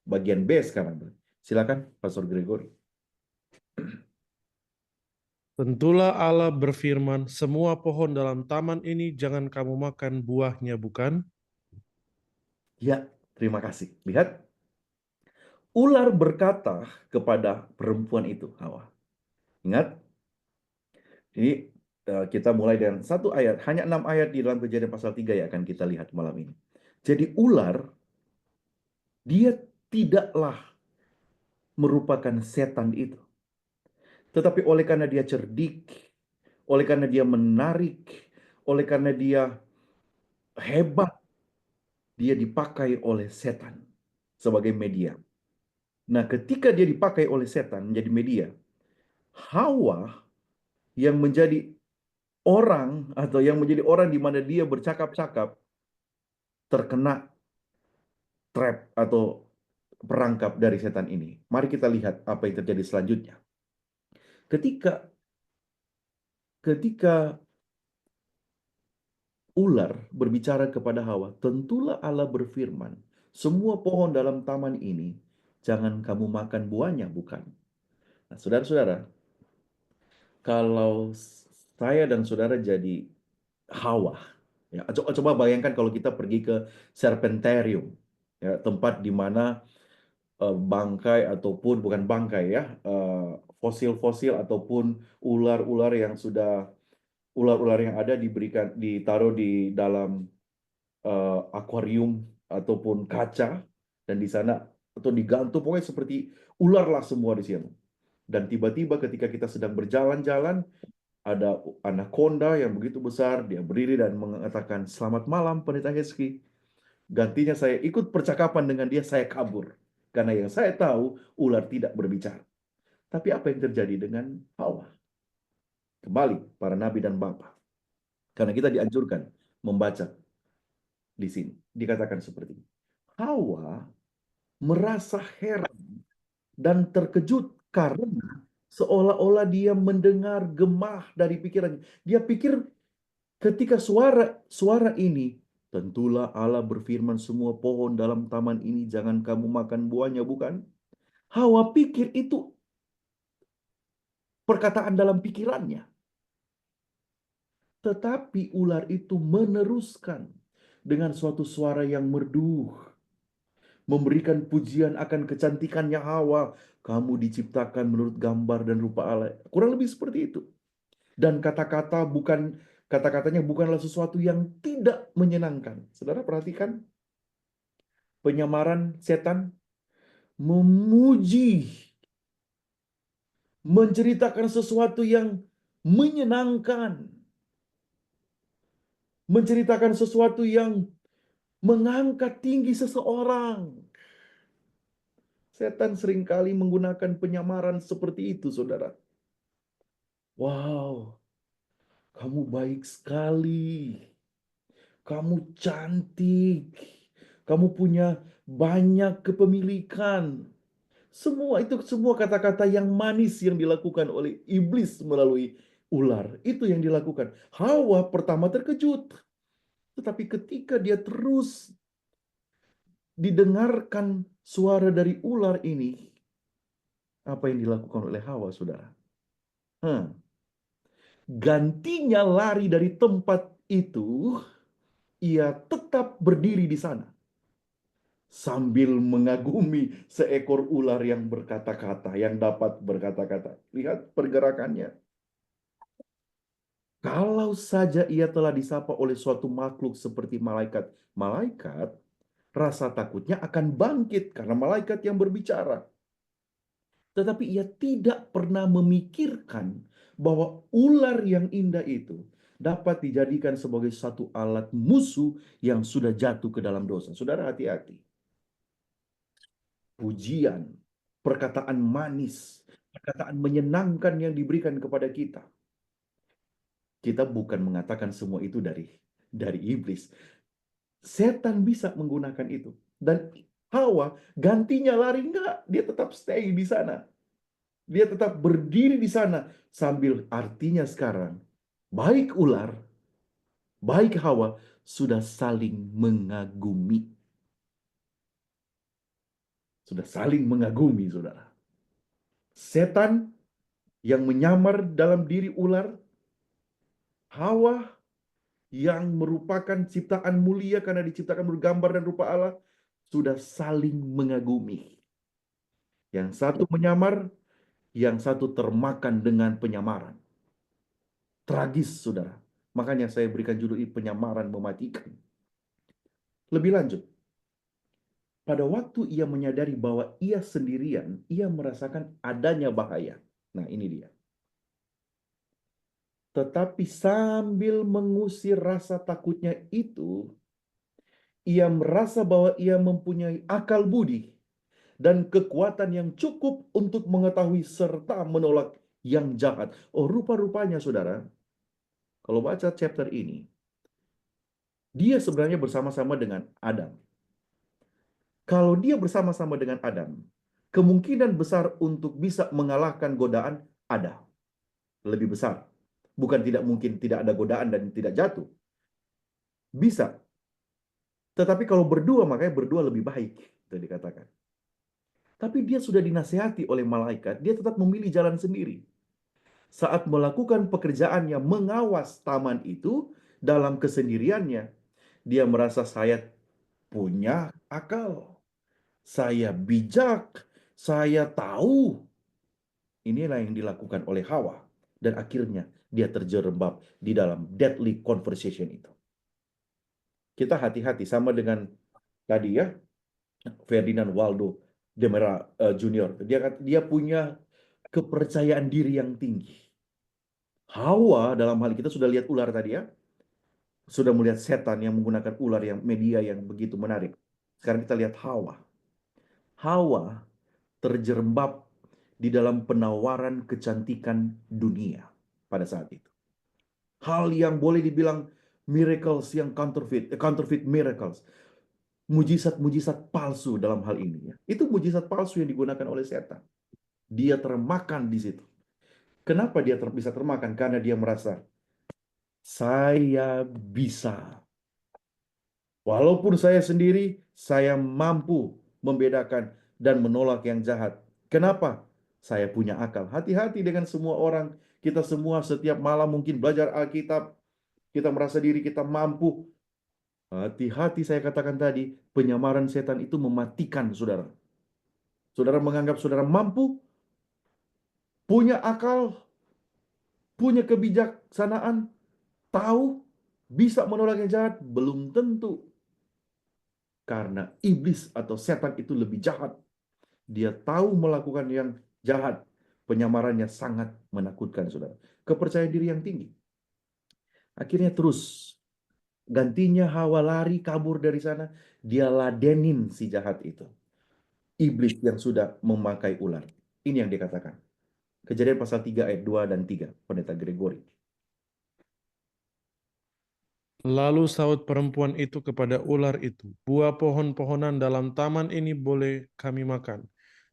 Bagian B sekarang. Silakan, Pastor Gregory. Tentulah Allah berfirman, semua pohon dalam taman ini jangan kamu makan buahnya, bukan? Ya, terima kasih. Lihat, ular berkata kepada perempuan itu, Hawa. Ingat, ini kita mulai dengan satu ayat. Hanya 6 ayat di dalam Kejadian pasal 3 yang akan kita lihat malam ini. Jadi ular, dia tidaklah merupakan setan itu. Tetapi oleh karena dia cerdik, oleh karena dia menarik, oleh karena dia hebat, dia dipakai oleh setan sebagai media. Nah, ketika dia dipakai oleh setan menjadi media, Hawa yang menjadi orang atau yang menjadi orang di mana dia bercakap-cakap terkena trap atau perangkap dari setan ini. Mari kita lihat apa yang terjadi selanjutnya. Ketika ular berbicara kepada Hawa, tentulah Allah berfirman, semua pohon dalam taman ini jangan kamu makan buahnya, bukan? Nah, saudara-saudara, kalau saya dan saudara jadi Hawa, ya, coba bayangkan kalau kita pergi ke Serpentarium, ya, tempat di mana bangkai ataupun bukan bangkai ya, fosil-fosil ataupun ular-ular yang ada ditaruh di dalam akuarium ataupun kaca, dan di sana atau digantung, pokoknya seperti ular lah semua di sana. Dan tiba-tiba ketika kita sedang berjalan-jalan, ada anaconda yang begitu besar, dia berdiri dan mengatakan, "Selamat malam, Pendeta Heski." Gantinya saya ikut percakapan dengan dia, saya kabur. Karena yang saya tahu, ular tidak berbicara. Tapi apa yang terjadi dengan Hawa? Kembali, para nabi dan bapa. Karena kita dianjurkan membaca di sini. Dikatakan seperti ini. Hawa merasa heran dan terkejut karena seolah-olah dia mendengar gemah dari pikirannya. Dia pikir ketika suara ini, tentulah Allah berfirman, semua pohon dalam taman ini jangan kamu makan buahnya, bukan? Hawa pikir itu perkataan dalam pikirannya. Tetapi ular itu meneruskan dengan suatu suara yang merdu, memberikan pujian akan kecantikannya Hawa. Kamu diciptakan menurut gambar dan rupa Allah. Kurang lebih seperti itu. Dan kata-katanya bukanlah sesuatu yang tidak menyenangkan. Saudara perhatikan, penyamaran setan memuji, menceritakan sesuatu yang menyenangkan, menceritakan sesuatu yang mengangkat tinggi seseorang. Setan seringkali menggunakan penyamaran seperti itu, saudara. Wow, kamu baik sekali. Kamu cantik. Kamu punya banyak kepemilikan. Semua kata-kata yang manis yang dilakukan oleh iblis melalui ular, itu yang dilakukan. Hawa pertama terkejut, tetapi ketika dia terus didengarkan suara dari ular ini, apa yang dilakukan oleh Hawa, saudara? Gantinya lari dari tempat itu, ia tetap berdiri di sana sambil mengagumi seekor ular yang berkata-kata, yang dapat berkata-kata. Lihat pergerakannya. Kalau saja ia telah disapa oleh suatu makhluk seperti malaikat, rasa takutnya akan bangkit karena malaikat yang berbicara. Tetapi ia tidak pernah memikirkan bahwa ular yang indah itu dapat dijadikan sebagai satu alat musuh yang sudah jatuh ke dalam dosa. Saudara, hati-hati. Pujian, perkataan manis, perkataan menyenangkan yang diberikan kepada kita. Kita bukan mengatakan semua itu dari iblis. Setan bisa menggunakan itu. Dan Hawa gantinya lari, enggak. Dia tetap stay di sana. Dia tetap berdiri di sana sambil, artinya sekarang baik ular, baik Hawa sudah saling mengagumi. Sudah saling mengagumi, saudara. Setan yang menyamar dalam diri ular, Hawa yang merupakan ciptaan mulia karena diciptakan bergambar dan rupa Allah, sudah saling mengagumi. Yang satu menyamar, yang satu termakan dengan penyamaran. Tragis, saudara. Makanya saya berikan judul ini, penyamaran mematikan. Lebih lanjut, pada waktu ia menyadari bahwa ia sendirian, ia merasakan adanya bahaya. Nah, ini dia. Tetapi sambil mengusir rasa takutnya itu, ia merasa bahwa ia mempunyai akal budi dan kekuatan yang cukup untuk mengetahui serta menolak yang jahat. Oh, rupa-rupanya, saudara, kalau baca chapter ini, dia sebenarnya bersama-sama dengan Adam. Kalau dia bersama-sama dengan Adam, kemungkinan besar untuk bisa mengalahkan godaan ada. Lebih besar. Bukan tidak mungkin tidak ada godaan dan tidak jatuh. Bisa. Tetapi kalau berdua, makanya berdua lebih baik. Itu dikatakan. Tapi dia sudah dinasihati oleh malaikat, dia tetap memilih jalan sendiri. Saat melakukan pekerjaannya mengawas taman itu, dalam kesendiriannya, dia merasa, saya punya akal. Saya bijak. Saya tahu. Inilah yang dilakukan oleh Hawa. Dan akhirnya dia terjerembab di dalam deadly conversation itu. Kita hati-hati, sama dengan tadi ya, Ferdinand Waldo Demera Junior. Dia punya kepercayaan diri yang tinggi. Hawa dalam hal kita sudah lihat ular tadi ya. Sudah melihat setan yang menggunakan ular yang media yang begitu menarik. Sekarang kita lihat Hawa. Hawa terjerembab di dalam penawaran kecantikan dunia pada saat itu. Hal yang boleh dibilang miracles yang counterfeit miracles. Mujizat-mujizat palsu dalam hal ini. Itu mujizat palsu yang digunakan oleh setan. Dia termakan di situ. Kenapa dia bisa termakan? Karena dia merasa, saya bisa. Walaupun saya sendiri, saya mampu membedakan dan menolak yang jahat. Kenapa? Saya punya akal. Hati-hati dengan semua orang. Kita semua setiap malam mungkin belajar Alkitab. Kita merasa diri kita mampu. Hati-hati, saya katakan tadi, penyamaran setan itu mematikan saudara. Saudara menganggap saudara mampu, punya akal, punya kebijaksanaan, tahu, bisa menolak yang jahat, belum tentu. Karena iblis atau setan itu lebih jahat. Dia tahu melakukan yang jahat. Penyamarannya sangat menakutkan, saudara. Kepercayaan diri yang tinggi. Akhirnya terus. Gantinya Hawa lari kabur dari sana. Dia ladenin si jahat itu. Iblis yang sudah memakai ular. Ini yang dikatakan. Kejadian pasal 3 ayat 2 dan 3. Pendeta Gregory. Lalu saut perempuan itu kepada ular itu, buah pohon-pohonan dalam taman ini boleh kami makan.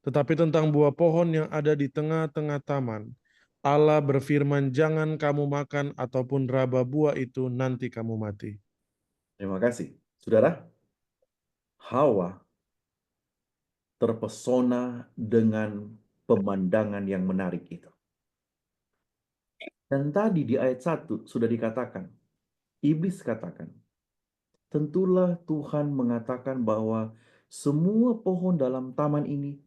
Tetapi tentang buah pohon yang ada di tengah-tengah taman, Allah berfirman, jangan kamu makan ataupun raba buah itu, nanti kamu mati. Terima kasih. Saudara, Hawa terpesona dengan pemandangan yang menarik itu. Dan tadi di ayat 1 sudah dikatakan, iblis katakan, tentulah Tuhan mengatakan bahwa semua pohon dalam taman ini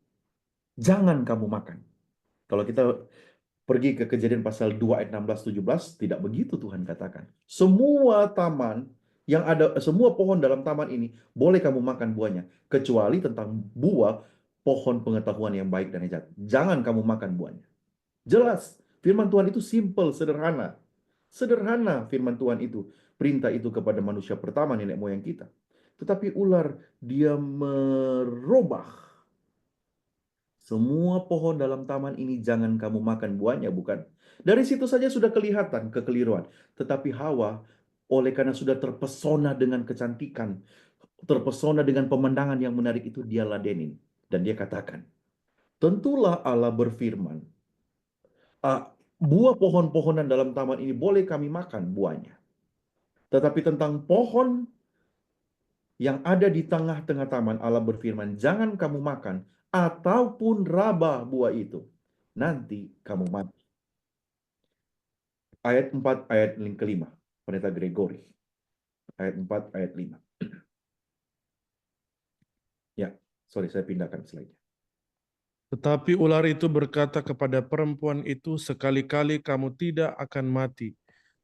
jangan kamu makan. Kalau kita pergi ke Kejadian pasal 2 ayat 16-17, tidak begitu Tuhan katakan. Semua taman yang ada, semua pohon dalam taman ini boleh kamu makan buahnya, kecuali tentang buah pohon pengetahuan yang baik dan yang jahat. Jangan kamu makan buahnya. Jelas, firman Tuhan itu simple, sederhana. Sederhana firman Tuhan itu. Perintah itu kepada manusia pertama, nenek moyang kita. Tetapi ular, dia merubah. Semua pohon dalam taman ini jangan kamu makan buahnya, bukan? Dari situ saja sudah kelihatan kekeliruan. Tetapi Hawa, oleh karena sudah terpesona dengan kecantikan, terpesona dengan pemandangan yang menarik itu, dia ladenin. Dan dia katakan, tentulah Allah berfirman, buah pohon-pohonan dalam taman ini boleh kami makan buahnya. Tetapi tentang pohon yang ada di tengah-tengah taman, Allah berfirman, jangan kamu makan ataupun raba buah itu. Nanti kamu mati. Ayat 4, ayat yang kelima. Pendeta Gregory. Ayat 4, ayat 5. Ya, sorry, saya pindahkan slide-nya. Tetapi ular itu berkata kepada perempuan itu, sekali-kali kamu tidak akan mati.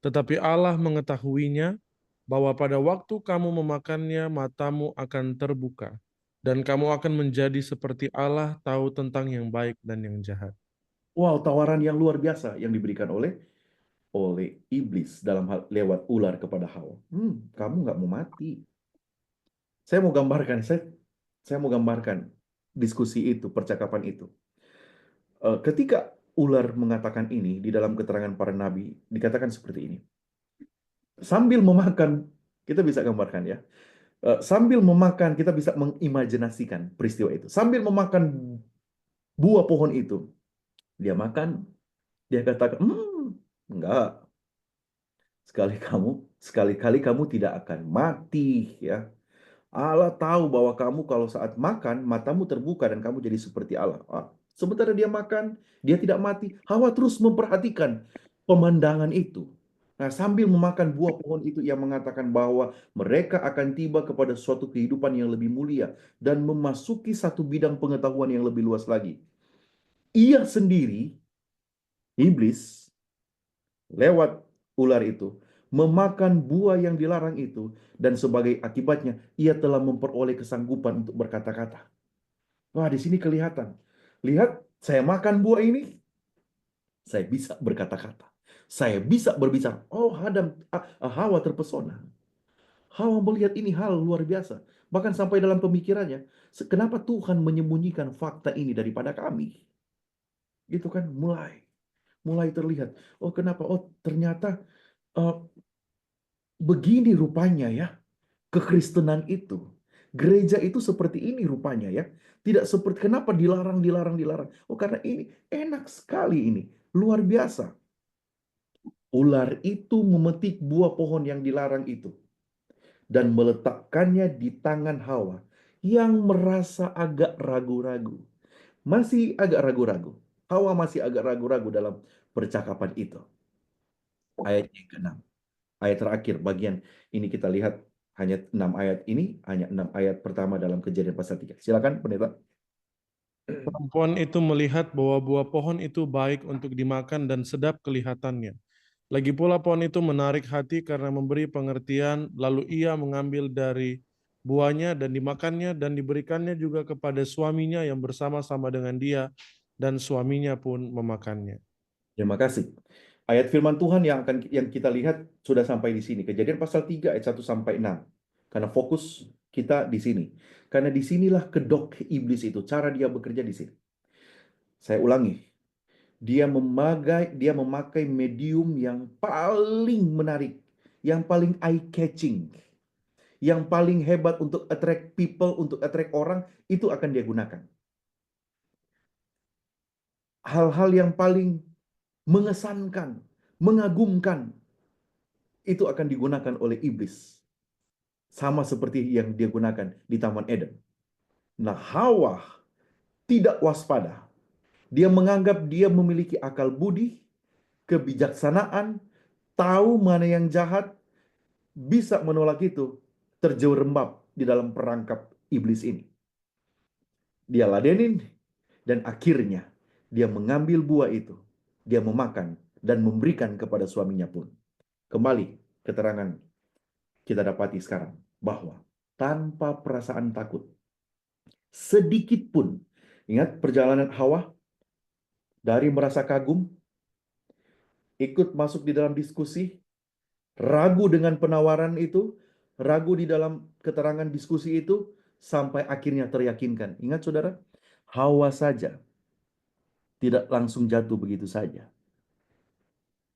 Tetapi Allah mengetahuinya bahwa pada waktu kamu memakannya, matamu akan terbuka. Dan kamu akan menjadi seperti Allah, tahu tentang yang baik dan yang jahat. Wow, tawaran yang luar biasa yang diberikan oleh iblis dalam hal lewat ular kepada Hawa. Kamu nggak mau mati. Saya mau gambarkan, saya mau gambarkan diskusi itu, percakapan itu. Ketika ular mengatakan ini di dalam keterangan para nabi, dikatakan seperti ini. Sambil memakan, kita bisa gambarkan ya. Sambil memakan, kita bisa mengimajinasikan peristiwa itu. Sambil memakan buah pohon itu, dia makan, dia katakan, enggak. Sekali-kali kamu tidak akan mati, ya. Allah tahu bahwa kamu kalau saat makan, matamu terbuka dan kamu jadi seperti Allah. Sementara dia makan, dia tidak mati. Hawa terus memperhatikan pemandangan itu. Nah, sambil memakan buah pohon itu, ia mengatakan bahwa mereka akan tiba kepada suatu kehidupan yang lebih mulia dan memasuki satu bidang pengetahuan yang lebih luas lagi. Ia sendiri, iblis, lewat ular itu, memakan buah yang dilarang itu, dan sebagai akibatnya ia telah memperoleh kesanggupan untuk berkata-kata. Wah, di sini kelihatan. Lihat, saya makan buah ini, saya bisa berkata-kata. Saya bisa berbicara. Oh, Hawa terpesona. Hawa melihat ini hal luar biasa. Bahkan sampai dalam pemikirannya, kenapa Tuhan menyembunyikan fakta ini daripada kami? Gitu kan, mulai terlihat. Oh, kenapa? Oh, ternyata begini rupanya ya, kekristenan itu. Gereja itu seperti ini rupanya ya. Tidak seperti, kenapa dilarang. Oh, karena ini enak sekali ini. Luar biasa. Ular itu memetik buah pohon yang dilarang itu. Dan meletakkannya di tangan Hawa. Yang merasa agak ragu-ragu. Masih agak ragu-ragu. Hawa masih agak ragu-ragu dalam percakapan itu. Ayat yang ke-6. Ayat terakhir bagian ini kita lihat hanya 6 ayat ini, hanya 6 ayat pertama dalam Kejadian pasal 3. Silakan pendeta. Perempuan itu melihat bahwa buah pohon itu baik untuk dimakan dan sedap kelihatannya. Lagi pula pohon itu menarik hati karena memberi pengertian, lalu ia mengambil dari buahnya dan dimakannya dan diberikannya juga kepada suaminya yang bersama-sama dengan dia, dan suaminya pun memakannya. Terima kasih. Ayat firman Tuhan yang kita lihat sudah sampai di sini. Kejadian pasal 3 ayat 1 sampai 6. Karena fokus kita di sini. Karena disinilah kedok iblis itu, cara dia bekerja di sini. Saya ulangi. Dia memakai medium yang paling menarik, yang paling eye-catching, yang paling hebat untuk attract people, untuk attract orang, itu akan dia gunakan. hal-hal yang paling mengesankan, mengagumkan, itu akan digunakan oleh iblis. Sama seperti yang dia gunakan di Taman Eden. Nah, Hawa tidak waspada. Dia menganggap dia memiliki akal budi, kebijaksanaan, tahu mana yang jahat, bisa menolak itu, terjerembab di dalam perangkap iblis ini. Dia ladenin, dan akhirnya dia mengambil buah itu. Dia memakan dan memberikan kepada suaminya pun. Kembali keterangan kita dapati sekarang bahwa tanpa perasaan takut, sedikit pun. Ingat perjalanan Hawa dari merasa kagum, ikut masuk di dalam diskusi, ragu dengan penawaran itu, ragu di dalam keterangan diskusi itu, sampai akhirnya teryakinkan. Ingat saudara, Hawa saja tidak langsung jatuh begitu saja.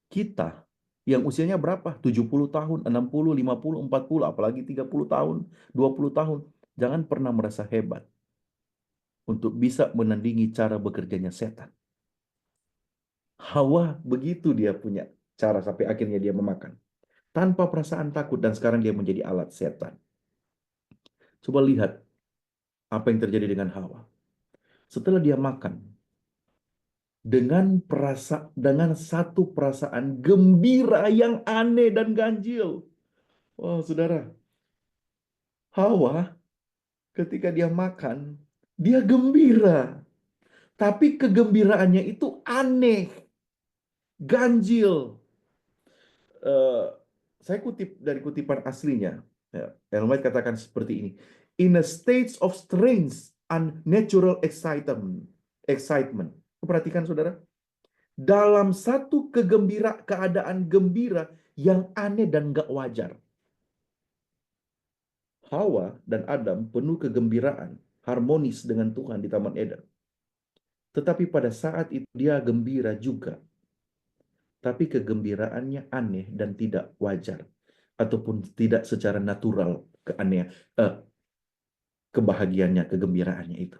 Kita yang usianya berapa? 70 tahun, 60, 50, 40, apalagi 30 tahun, 20 tahun. Jangan pernah merasa hebat untuk bisa menandingi cara bekerjanya setan. Hawa begitu dia punya cara sampai akhirnya dia memakan. Tanpa perasaan takut, dan sekarang dia menjadi alat setan. Coba lihat apa yang terjadi dengan Hawa. Setelah dia makan, dengan satu perasaan gembira yang aneh dan ganjil. Oh, saudara, Hawa ketika dia makan, dia gembira. Tapi kegembiraannya itu aneh, ganjil. Saya kutip dari kutipan aslinya. Ellen White katakan seperti ini. In a state of strange, unnatural excitement. Perhatikan saudara. Dalam satu keadaan gembira yang aneh dan gak wajar. Hawa dan Adam penuh kegembiraan, harmonis dengan Tuhan di Taman Eden. Tetapi pada saat itu dia gembira juga. Tapi kegembiraannya aneh dan tidak wajar. Ataupun tidak secara natural kebahagiaannya, kegembiraannya itu.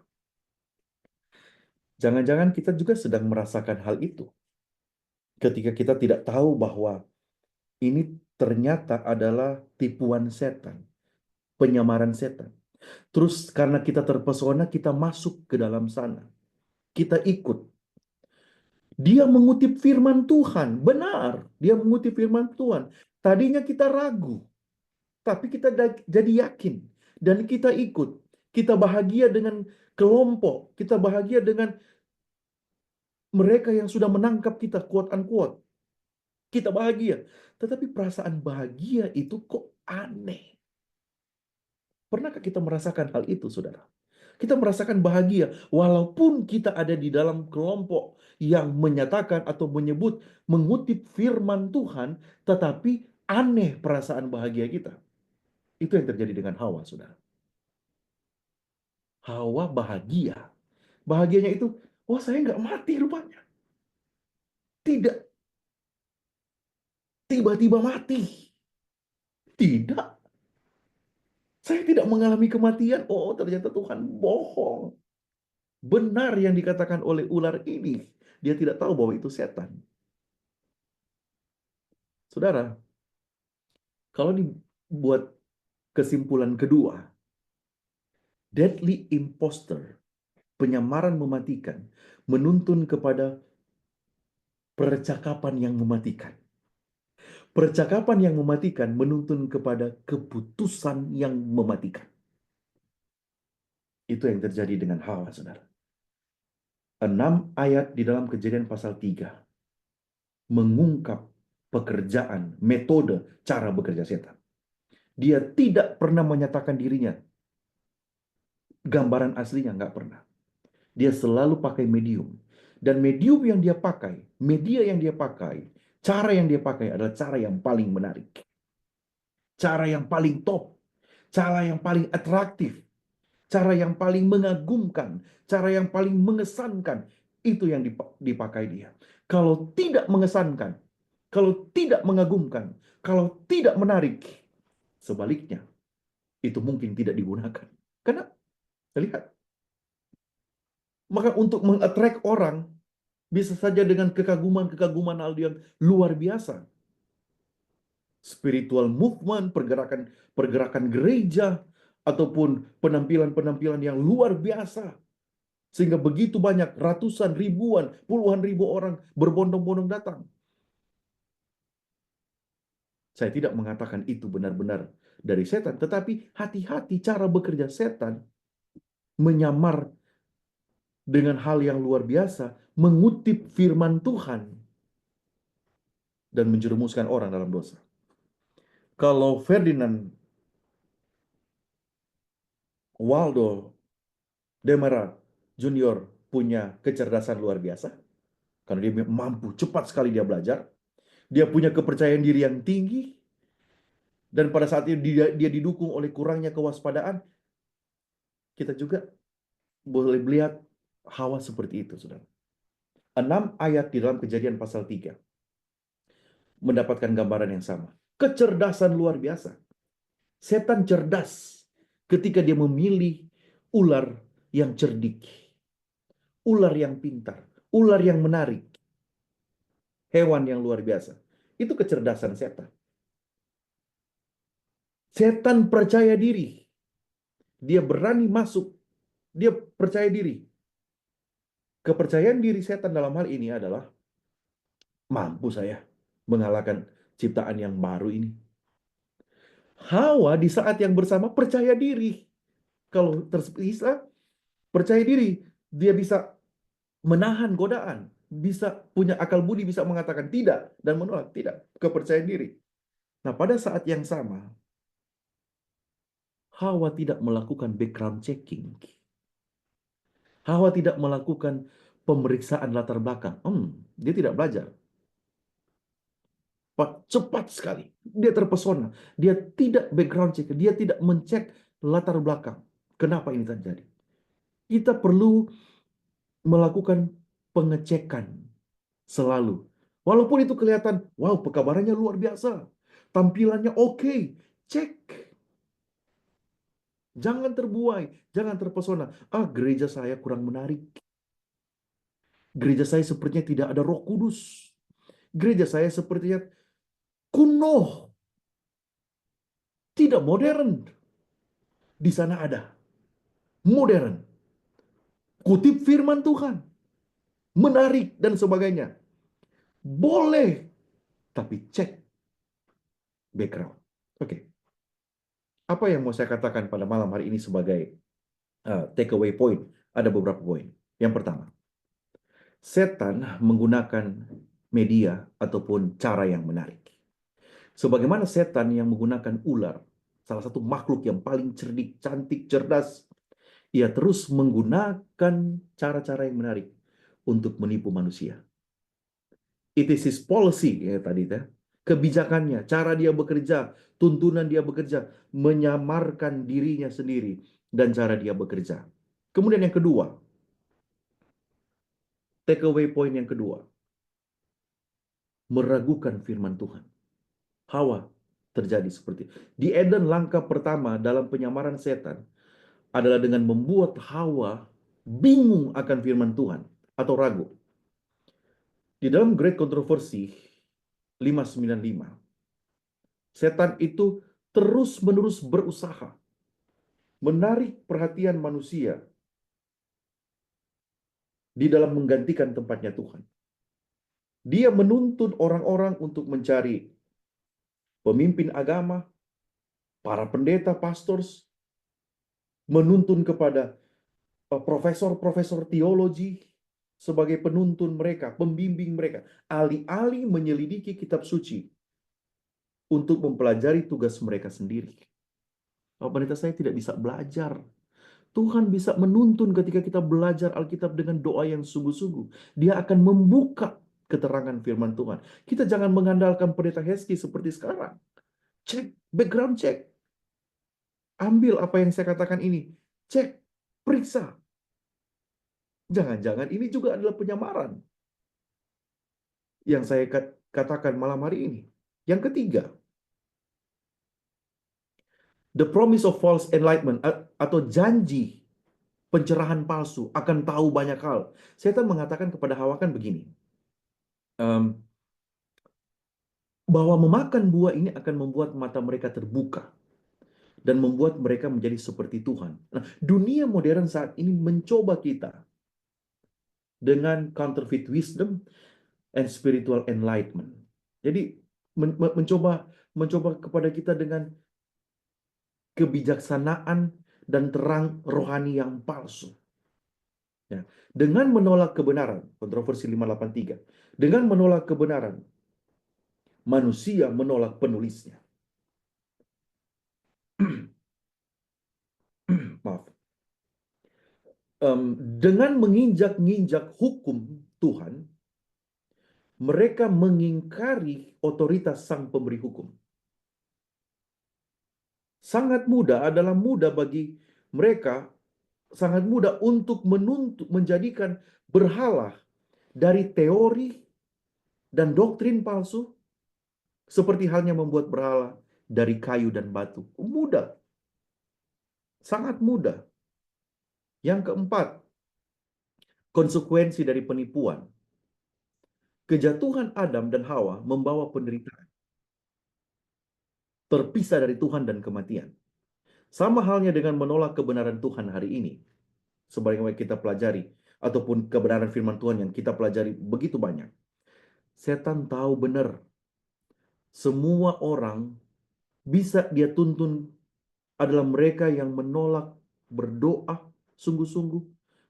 Jangan-jangan kita juga sedang merasakan hal itu. Ketika kita tidak tahu bahwa ini ternyata adalah tipuan setan, penyamaran setan. Terus karena kita terpesona, kita masuk ke dalam sana. Kita ikut. Dia mengutip firman Tuhan. Benar, dia mengutip firman Tuhan. Tadinya kita ragu, tapi kita jadi yakin. Dan kita ikut. Kita bahagia dengan kelompok. Kita bahagia dengan mereka yang sudah menangkap kita, quote unquote. Kita bahagia. Tetapi perasaan bahagia itu kok aneh. Pernahkah kita merasakan hal itu, saudara? Kita merasakan bahagia walaupun kita ada di dalam kelompok yang menyatakan atau menyebut mengutip firman Tuhan, tetapi aneh perasaan bahagia kita. Itu yang terjadi dengan Hawa, saudara. Hawa bahagia. Bahagianya itu, wah saya nggak mati rupanya. Tidak. Tiba-tiba mati. Tidak. Saya tidak mengalami kematian. Oh, ternyata Tuhan bohong. Benar yang dikatakan oleh ular ini. Dia tidak tahu bahwa itu setan. Saudara, kalau dibuat kesimpulan kedua, deadly imposter, penyamaran mematikan, menuntun kepada percakapan yang mematikan. Percakapan yang mematikan menuntun kepada keputusan yang mematikan. Itu yang terjadi dengan Hawa, saudara. 6 ayat di dalam Kejadian pasal 3 mengungkap pekerjaan, metode, cara bekerja setan. Dia tidak pernah menyatakan dirinya. Gambaran aslinya nggak pernah. Dia selalu pakai medium. Dan medium yang dia pakai, media yang dia pakai, cara yang dia pakai adalah cara yang paling menarik. Cara yang paling top. Cara yang paling atraktif. Cara yang paling mengagumkan. Cara yang paling mengesankan. Itu yang dipakai dia. Kalau tidak mengesankan, kalau tidak mengagumkan, kalau tidak menarik, sebaliknya, itu mungkin tidak digunakan. Karena, lihat, maka untuk mengattract orang, Bisa saja dengan kekaguman-kekaguman hal yang luar biasa. Spiritual movement, pergerakan gereja, ataupun penampilan-penampilan yang luar biasa. Sehingga begitu banyak, ratusan, ribuan, puluhan ribu orang berbondong-bondong datang. Saya tidak mengatakan itu benar-benar dari setan, tetapi hati-hati cara bekerja setan menyamar dengan hal yang luar biasa, mengutip firman Tuhan, dan menjerumuskan orang dalam dosa. Kalau Ferdinand Waldo Demerara Junior punya kecerdasan luar biasa, karena dia mampu, cepat sekali dia belajar, dia punya kepercayaan diri yang tinggi, dan pada saat itu dia didukung oleh kurangnya kewaspadaan, kita juga boleh melihat Hawa seperti itu, saudara. 6 ayat di dalam Kejadian pasal 3 mendapatkan gambaran yang sama. Kecerdasan luar biasa. Setan cerdas ketika dia memilih ular yang cerdik, ular yang pintar, ular yang menarik, hewan yang luar biasa. Itu kecerdasan setan. Setan percaya diri. Dia berani masuk. Dia percaya diri. Kepercayaan diri setan dalam hal ini adalah, mampu saya mengalahkan ciptaan yang baru ini. Hawa di saat yang bersama percaya diri. Kalau tersisa, percaya diri. Dia bisa menahan godaan. Bisa punya akal budi, bisa mengatakan tidak dan menolak. Tidak. Kepercayaan diri. Nah, pada saat yang sama, Hawa tidak melakukan background checking. Hawa tidak melakukan pemeriksaan latar belakang. Dia tidak belajar. Cepat sekali. Dia terpesona. Dia tidak background check. Dia tidak mencek latar belakang. Kenapa ini terjadi? Kita perlu melakukan pengecekan selalu. Walaupun itu kelihatan, wow, pekabarannya luar biasa. Tampilannya oke. Cek. Jangan terbuai. Jangan terpesona. Gereja saya kurang menarik. Gereja saya sepertinya tidak ada Roh Kudus. Gereja saya sepertinya kuno. Tidak modern. Di sana ada modern. Kutip firman Tuhan. Menarik dan sebagainya. Boleh. Tapi cek background. Oke. Apa yang mau saya katakan pada malam hari ini sebagai takeaway point? Ada beberapa poin. Yang pertama, setan menggunakan media ataupun cara yang menarik. Sebagaimana setan yang menggunakan ular, salah satu makhluk yang paling cerdik, cantik, cerdas, ia terus menggunakan cara-cara yang menarik untuk menipu manusia. It is his policy, ya tadi ya. Kebijakannya, cara dia bekerja, tuntunan dia bekerja, menyamarkan dirinya sendiri dan cara dia bekerja. Kemudian yang kedua, takeaway point yang kedua, meragukan firman Tuhan. Hawa terjadi seperti itu. Di Eden, langkah pertama dalam penyamaran setan adalah dengan membuat Hawa bingung akan firman Tuhan atau ragu. Di dalam Great Controversy 595, setan itu terus-menerus berusaha menarik perhatian manusia di dalam menggantikan tempatnya Tuhan. Dia menuntun orang-orang untuk mencari pemimpin agama, para pendeta, pastors, menuntun kepada profesor-profesor teologi sebagai penuntun mereka, pembimbing mereka, alih-alih menyelidiki kitab suci untuk mempelajari tugas mereka sendiri. Pendeta, saya tidak bisa belajar. Tuhan bisa menuntun ketika kita belajar Alkitab dengan doa yang sungguh-sungguh. Dia akan membuka keterangan firman Tuhan. Kita jangan mengandalkan pendeta Hesti seperti sekarang. Cek, background check. Ambil apa yang saya katakan ini. Cek, periksa. Jangan-jangan ini juga adalah penyamaran yang saya katakan malam hari ini. Yang ketiga, the promise of false enlightenment atau janji pencerahan palsu, akan tahu banyak hal. Setan mengatakan kepada Hawa kan begini, bahwa memakan buah ini akan membuat mata mereka terbuka dan membuat mereka menjadi seperti Tuhan. Nah, dunia modern saat ini mencoba kita dengan counterfeit wisdom and spiritual enlightenment. Jadi mencoba kepada kita dengan kebijaksanaan dan terang rohani yang palsu. Ya. Dengan menolak kebenaran, kontroversi 583. Dengan menolak kebenaran, manusia menolak penulisnya. Maaf. Dengan menginjak-injak hukum Tuhan, mereka mengingkari otoritas sang pemberi hukum. Sangat mudah bagi mereka, sangat mudah untuk menjadikan berhala dari teori dan doktrin palsu, seperti halnya membuat berhala dari kayu dan batu. Mudah. Sangat mudah. Yang keempat, konsekuensi dari penipuan. Kejatuhan Adam dan Hawa membawa penderitaan. Terpisah dari Tuhan dan kematian. Sama halnya dengan menolak kebenaran Tuhan hari ini. Sebagaimana kita pelajari, ataupun kebenaran firman Tuhan yang kita pelajari begitu banyak. Setan tahu benar. Semua orang bisa dia tuntun adalah mereka yang menolak berdoa sungguh-sungguh.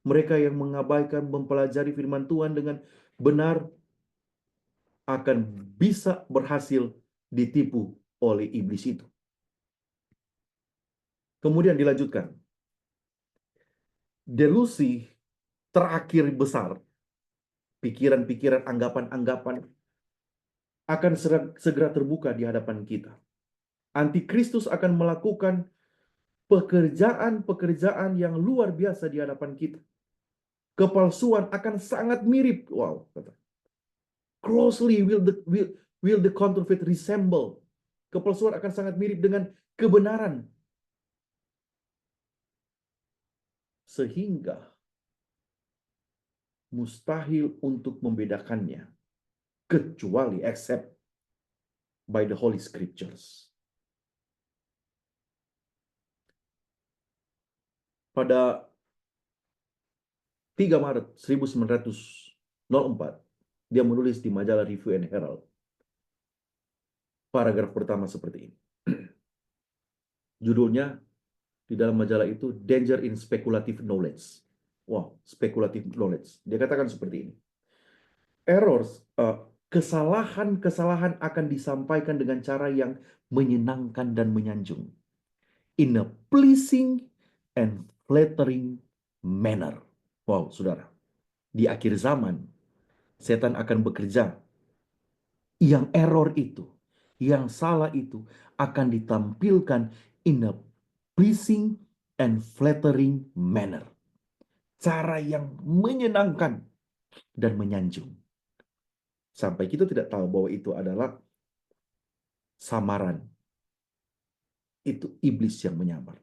Mereka yang mengabaikan mempelajari firman Tuhan dengan benar akan bisa berhasil ditipu oleh iblis itu. Kemudian dilanjutkan. Delusi terakhir besar, pikiran-pikiran, anggapan-anggapan akan segera terbuka di hadapan kita. Antikristus akan melakukan pekerjaan-pekerjaan yang luar biasa di hadapan kita. Kepalsuan akan sangat mirip. Wow, closely will the counterfeit resemble. Kepalsuan akan sangat mirip dengan kebenaran. Sehingga mustahil untuk membedakannya, kecuali except by the Holy Scriptures. Pada 3 Maret 1904, dia menulis di majalah Review and Herald. Paragraf pertama seperti ini. Judulnya di dalam majalah itu, Danger in Speculative Knowledge. Wow, speculative knowledge. Dia katakan seperti ini. Kesalahan-kesalahan akan disampaikan dengan cara yang menyenangkan dan menyanjung. In a pleasing and flattering manner. Wow, saudara. Di akhir zaman, setan akan bekerja. Yang error itu, yang salah itu akan ditampilkan in a pleasing and flattering manner. Cara yang menyenangkan dan menyanjung. Sampai kita tidak tahu bahwa itu adalah samaran. Itu iblis yang menyamar.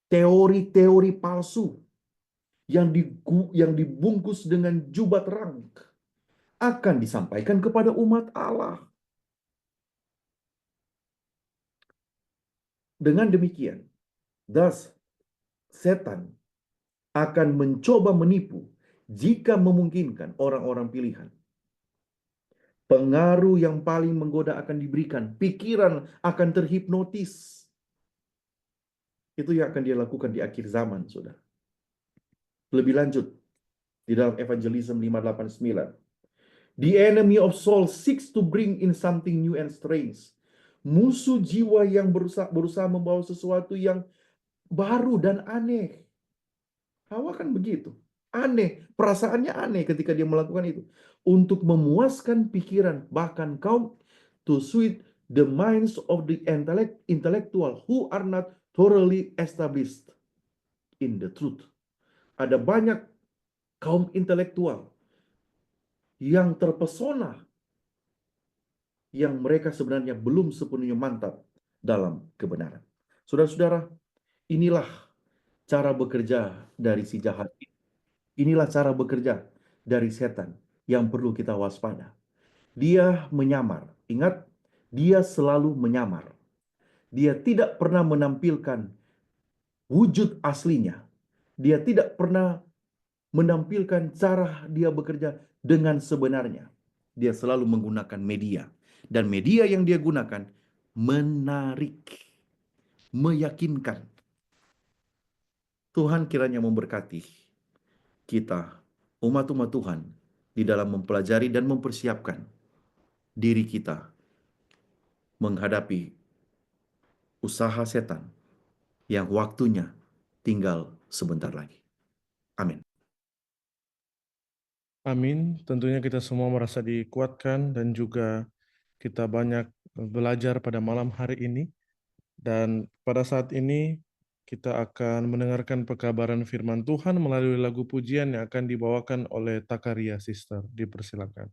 Teori-teori palsu yang dibungkus dengan jubah terang akan disampaikan kepada umat Allah. Dengan demikian, thus, setan akan mencoba menipu jika memungkinkan orang-orang pilihan. Pengaruh yang paling menggoda akan diberikan. Pikiran akan terhipnotis. Itu yang akan dia lakukan di akhir zaman, saudara. Lebih lanjut, di dalam Evangelism 589. The enemy of soul seeks to bring in something new and strange. Musuh jiwa yang berusaha membawa sesuatu yang baru dan aneh. Hawa kan begitu. Aneh. Perasaannya aneh ketika dia melakukan itu. Untuk memuaskan pikiran, bahkan kaum, to suit the minds of the intellectual who are not thoroughly established in the truth. Ada banyak kaum intelektual yang terpesona, yang mereka sebenarnya belum sepenuhnya mantap dalam kebenaran. Saudara-saudara, inilah cara bekerja dari si jahat. Inilah cara bekerja dari setan yang perlu kita waspada. Dia menyamar. Ingat, dia selalu menyamar. Dia tidak pernah menampilkan wujud aslinya. Dia tidak pernah menampilkan cara dia bekerja dengan sebenarnya. Dia selalu menggunakan media. Dan media yang dia gunakan menarik, meyakinkan. Tuhan kiranya memberkati kita, umat-umat Tuhan, di dalam mempelajari dan mempersiapkan diri kita menghadapi usaha setan yang waktunya tinggal sebentar lagi. Amin. Amin. Tentunya kita semua merasa dikuatkan dan juga kita banyak belajar pada malam hari ini. Dan pada saat ini kita akan mendengarkan pekabaran firman Tuhan melalui lagu pujian yang akan dibawakan oleh Takaria Sister. Dipersilakan.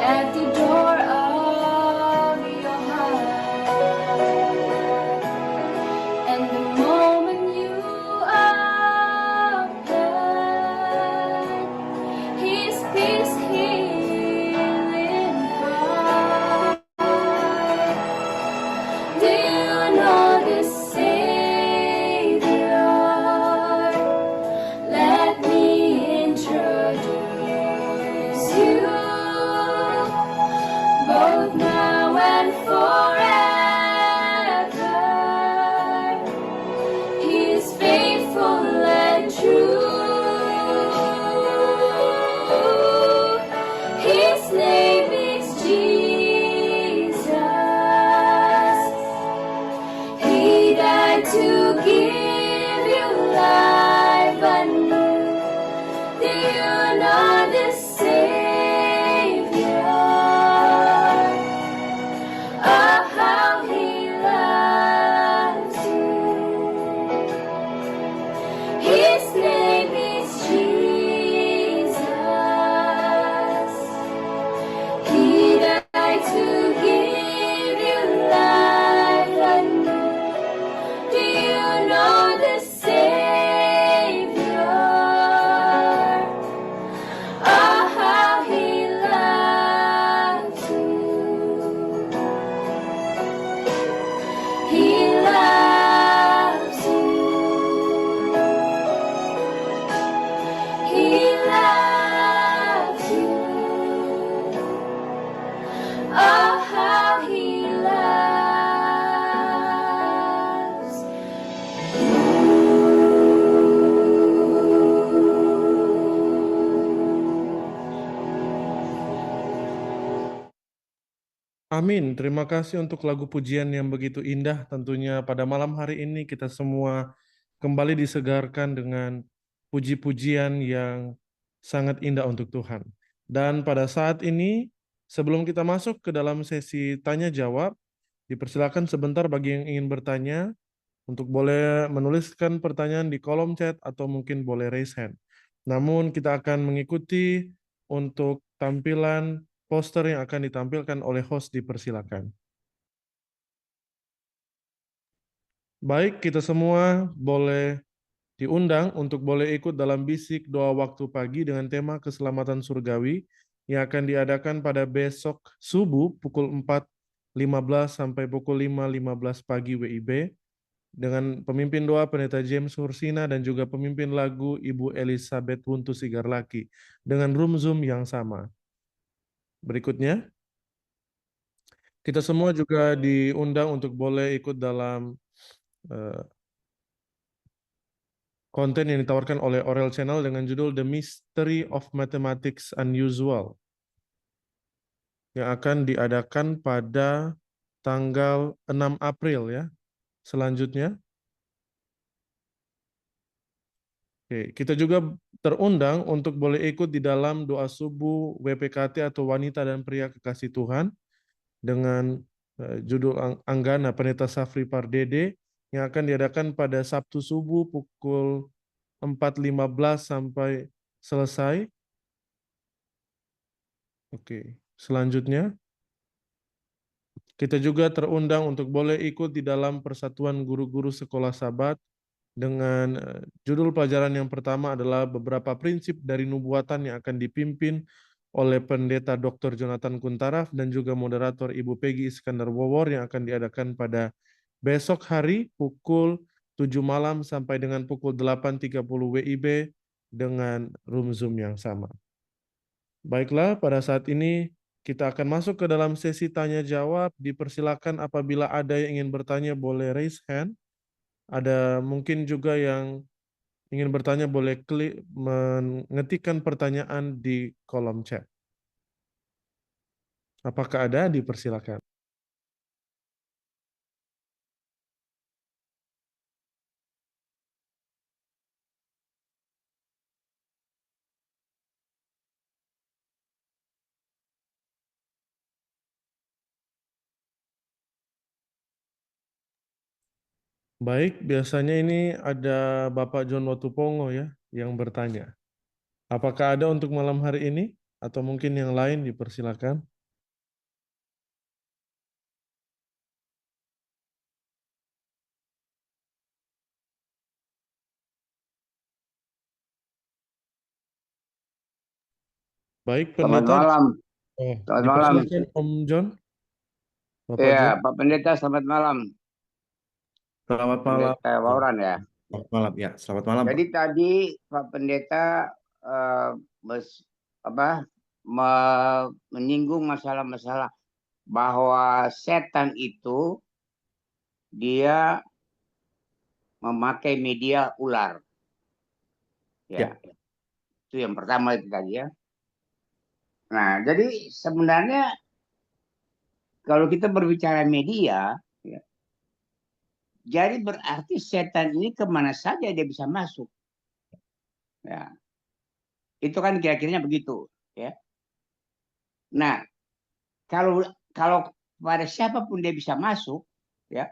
At the door of Amin. Terima kasih untuk lagu pujian yang begitu indah. Tentunya pada malam hari ini kita semua kembali disegarkan dengan puji-pujian yang sangat indah untuk Tuhan. Dan pada saat ini, sebelum kita masuk ke dalam sesi tanya jawab, dipersilakan sebentar bagi yang ingin bertanya untuk boleh menuliskan pertanyaan di kolom chat atau mungkin boleh raise hand. Namun kita akan mengikuti untuk tampilan poster yang akan ditampilkan oleh host, dipersilakan. Baik, kita semua boleh diundang untuk boleh ikut dalam bisik doa waktu pagi dengan tema keselamatan surgawi yang akan diadakan pada besok subuh pukul 4.15 sampai pukul 5.15 pagi WIB dengan pemimpin doa Pendeta James Hursina dan juga pemimpin lagu Ibu Elizabeth Wuntu Sigarlaki dengan room Zoom yang sama. Berikutnya, kita semua juga diundang untuk boleh ikut dalam konten yang ditawarkan oleh Orel Channel dengan judul The Mystery of Mathematics Unusual yang akan diadakan pada tanggal 6 April ya. Selanjutnya, kita juga terundang untuk boleh ikut di dalam doa subuh WPKT atau Wanita dan Pria Kekasih Tuhan dengan judul Anggana Pendeta Safri Pardede yang akan diadakan pada Sabtu subuh pukul 4.15 sampai selesai. Selanjutnya kita juga terundang untuk boleh ikut di dalam Persatuan Guru-Guru Sekolah Sabat dengan judul pelajaran yang pertama adalah beberapa prinsip dari nubuatan yang akan dipimpin oleh Pendeta Dr. Jonathan Kuntaraf dan juga moderator Ibu Peggy Iskandar Wawor yang akan diadakan pada besok hari pukul 7 malam sampai dengan pukul 8.30 WIB dengan room Zoom yang sama. Baiklah, pada saat ini kita akan masuk ke dalam sesi tanya jawab. Dipersilakan apabila ada yang ingin bertanya boleh raise hand. Ada mungkin juga yang ingin bertanya boleh klik mengetikkan pertanyaan di kolom chat. Apakah ada? Dipersilakan. Baik, biasanya ini ada Bapak John Watupongo ya yang bertanya. Apakah ada untuk malam hari ini? Atau mungkin yang lain dipersilakan. Baik, Selamat pendeta. malam. Selamat malam. Dipersilakan Om John. Bapak Iya, John. Pak Pendeta, selamat malam. Selamat malam. Pendeta Wauran ya. Selamat malam ya. Selamat malam. Jadi Pak. tadi Pak Pendeta menyinggung masalah-masalah bahwa setan itu dia memakai media ular. Ya. Itu yang pertama itu tadi ya. Nah, jadi sebenarnya kalau kita berbicara media, ya, jadi berarti setan ini kemana saja dia bisa masuk. Ya. Itu kan kira-kiranya begitu. Ya. Nah, kalau pada siapapun dia bisa masuk, ya,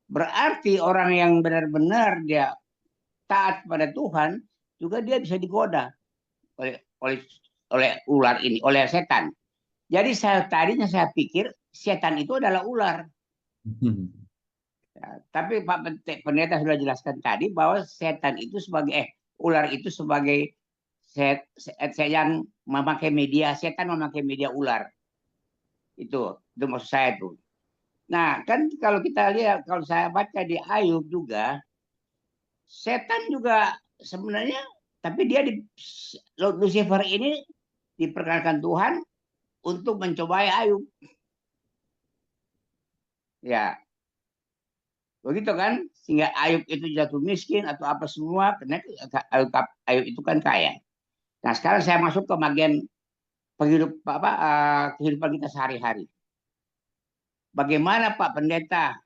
berarti orang yang benar-benar dia taat pada Tuhan juga dia bisa digoda oleh ular ini, oleh setan. Jadi tadinya saya pikir setan itu adalah ular. Ya, tapi Pak Pendeta sudah jelaskan tadi bahwa setan itu sebagai ular itu sebagai yang memakai media, setan memakai media ular. Itu maksud saya tuh. Nah, kan kalau kita lihat, kalau saya baca di Ayub juga, setan juga sebenarnya, tapi dia Lucifer ini diperkenalkan Tuhan untuk mencobai Ayub. Ya, begitu kan? Sehingga Ayub itu jatuh miskin atau apa semua, karena Ayub itu kan kaya. Nah, sekarang saya masuk ke bagian kehidupan kita sehari-hari. bagaimana Pak Pendeta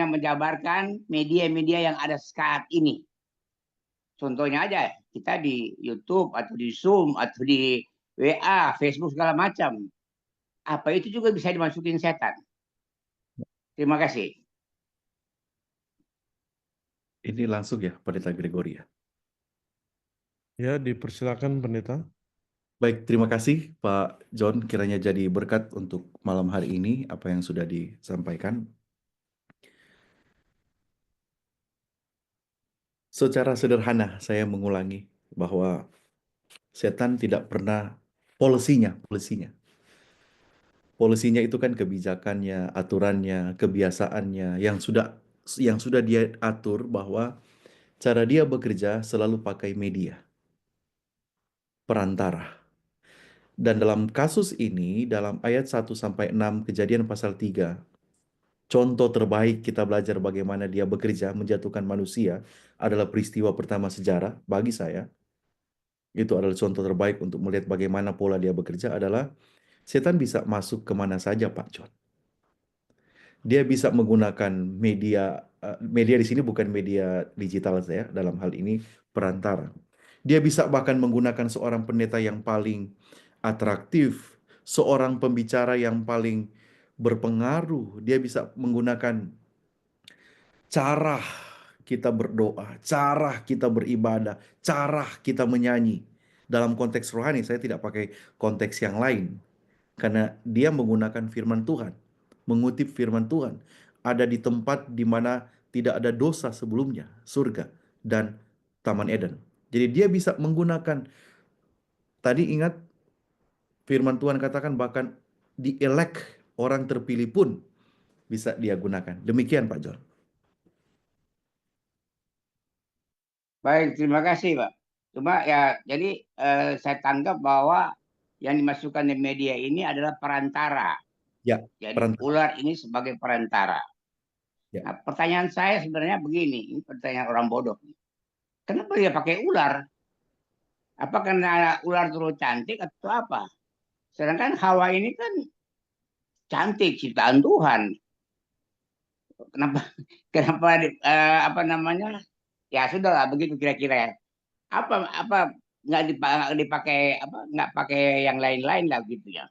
menjabarkan media-media yang ada saat ini. Contohnya aja, kita di YouTube atau di Zoom atau di WA, Facebook segala macam. Apa itu juga bisa dimasukin setan? Terima kasih. Ini langsung ya, Pendeta Gregory ya. Ya, dipersilakan pendeta. Baik, terima kasih Pak John. Kiranya jadi berkat untuk malam hari ini apa yang sudah disampaikan. Secara sederhana saya mengulangi bahwa setan tidak pernah polisinya. Polisinya itu kan kebijakannya, aturannya, kebiasaannya yang sudah dia atur bahwa cara dia bekerja selalu pakai media, perantara. Dan dalam kasus ini, dalam ayat 1 sampai 6 Kejadian pasal 3, contoh terbaik kita belajar bagaimana dia bekerja menjatuhkan manusia adalah peristiwa pertama sejarah bagi saya. Itu adalah contoh terbaik untuk melihat bagaimana pola dia bekerja adalah setan bisa masuk kemana saja, Pak John. Dia bisa menggunakan media di sini bukan media digital saya, dalam hal ini perantara. Dia bisa bahkan menggunakan seorang pendeta yang paling atraktif, seorang pembicara yang paling berpengaruh. Dia bisa menggunakan cara kita berdoa, cara kita beribadah, cara kita menyanyi. Dalam konteks rohani, saya tidak pakai konteks yang lain. Karena dia menggunakan firman Tuhan, mengutip firman Tuhan. Ada di tempat di mana tidak ada dosa sebelumnya, surga dan Taman Eden. Jadi dia bisa menggunakan, tadi ingat firman Tuhan katakan bahkan dielek orang terpilih pun bisa dia gunakan. Demikian Pak John. Baik, terima kasih Pak. Cuma ya, jadi saya tanggap bahwa yang dimasukkan di media ini adalah perantara. Ya, Jadi perantara. ular ini sebagai perantara. Ya. Nah, pertanyaan saya sebenarnya begini, ini pertanyaan orang bodoh. Kenapa dia pakai ular? Apa karena ular terlalu cantik atau apa? Sedangkan Hawa ini kan cantik ciptaan Tuhan. Kenapa kenapa ya sudahlah begitu kira-kira ya. Apa nggak dipakai nggak pakai yang lain-lain lah gitu ya.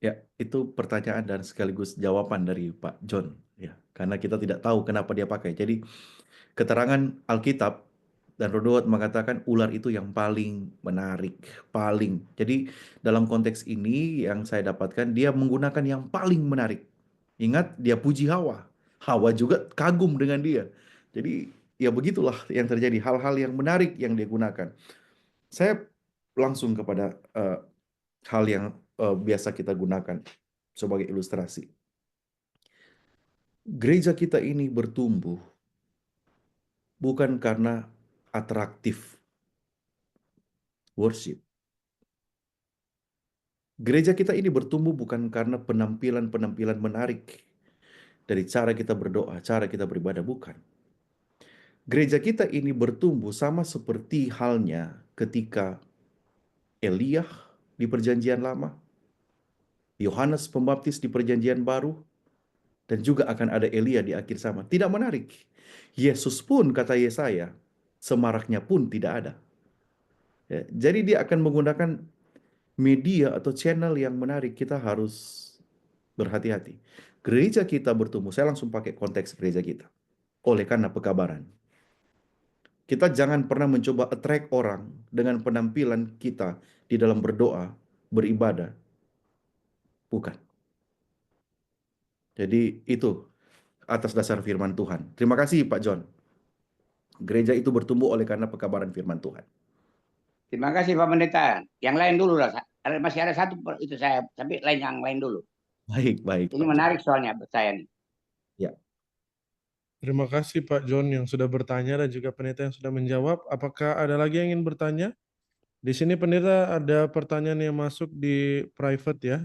Ya, itu pertanyaan dan sekaligus jawaban dari Pak John. Ya, karena kita tidak tahu kenapa dia pakai. Jadi keterangan Alkitab dan Rodowat mengatakan ular itu yang paling menarik, paling. Jadi dalam konteks ini yang saya dapatkan dia menggunakan yang paling menarik. Ingat dia puji Hawa. Hawa juga kagum dengan dia. Jadi ya begitulah yang terjadi, hal-hal yang menarik yang dia gunakan. Saya langsung kepada hal yang biasa kita gunakan sebagai ilustrasi. Gereja kita ini bertumbuh bukan karena atraktif worship. Gereja kita ini bertumbuh bukan karena penampilan-penampilan menarik dari cara kita berdoa, cara kita beribadah, bukan. Gereja kita ini bertumbuh sama seperti halnya ketika Elia di Perjanjian Lama, Yohanes Pembaptis di Perjanjian Baru, dan juga akan ada Elia di akhir zaman. Tidak menarik. Yesus pun, kata Yesaya, semaraknya pun tidak ada. Ya, jadi dia akan menggunakan media atau channel yang menarik. Kita harus berhati-hati. Gereja kita bertumbuh, saya langsung pakai konteks gereja kita. Oleh karena pekabaran. Kita jangan pernah mencoba attract orang dengan penampilan kita di dalam berdoa, beribadah. Bukan. Jadi itu atas dasar firman Tuhan. Terima kasih Pak John. Gereja itu bertumbuh oleh karena pekabaran firman Tuhan. Terima kasih Pak Pendeta. Yang lain dulu lah. Masih ada satu itu saya, tapi yang lain dulu. Baik. Ini Pak menarik John. soalnya buat saya nih. Ya. Terima kasih Pak John yang sudah bertanya dan juga pendeta yang sudah menjawab. Apakah ada lagi yang ingin bertanya? Di sini pendeta ada pertanyaan yang masuk di private ya.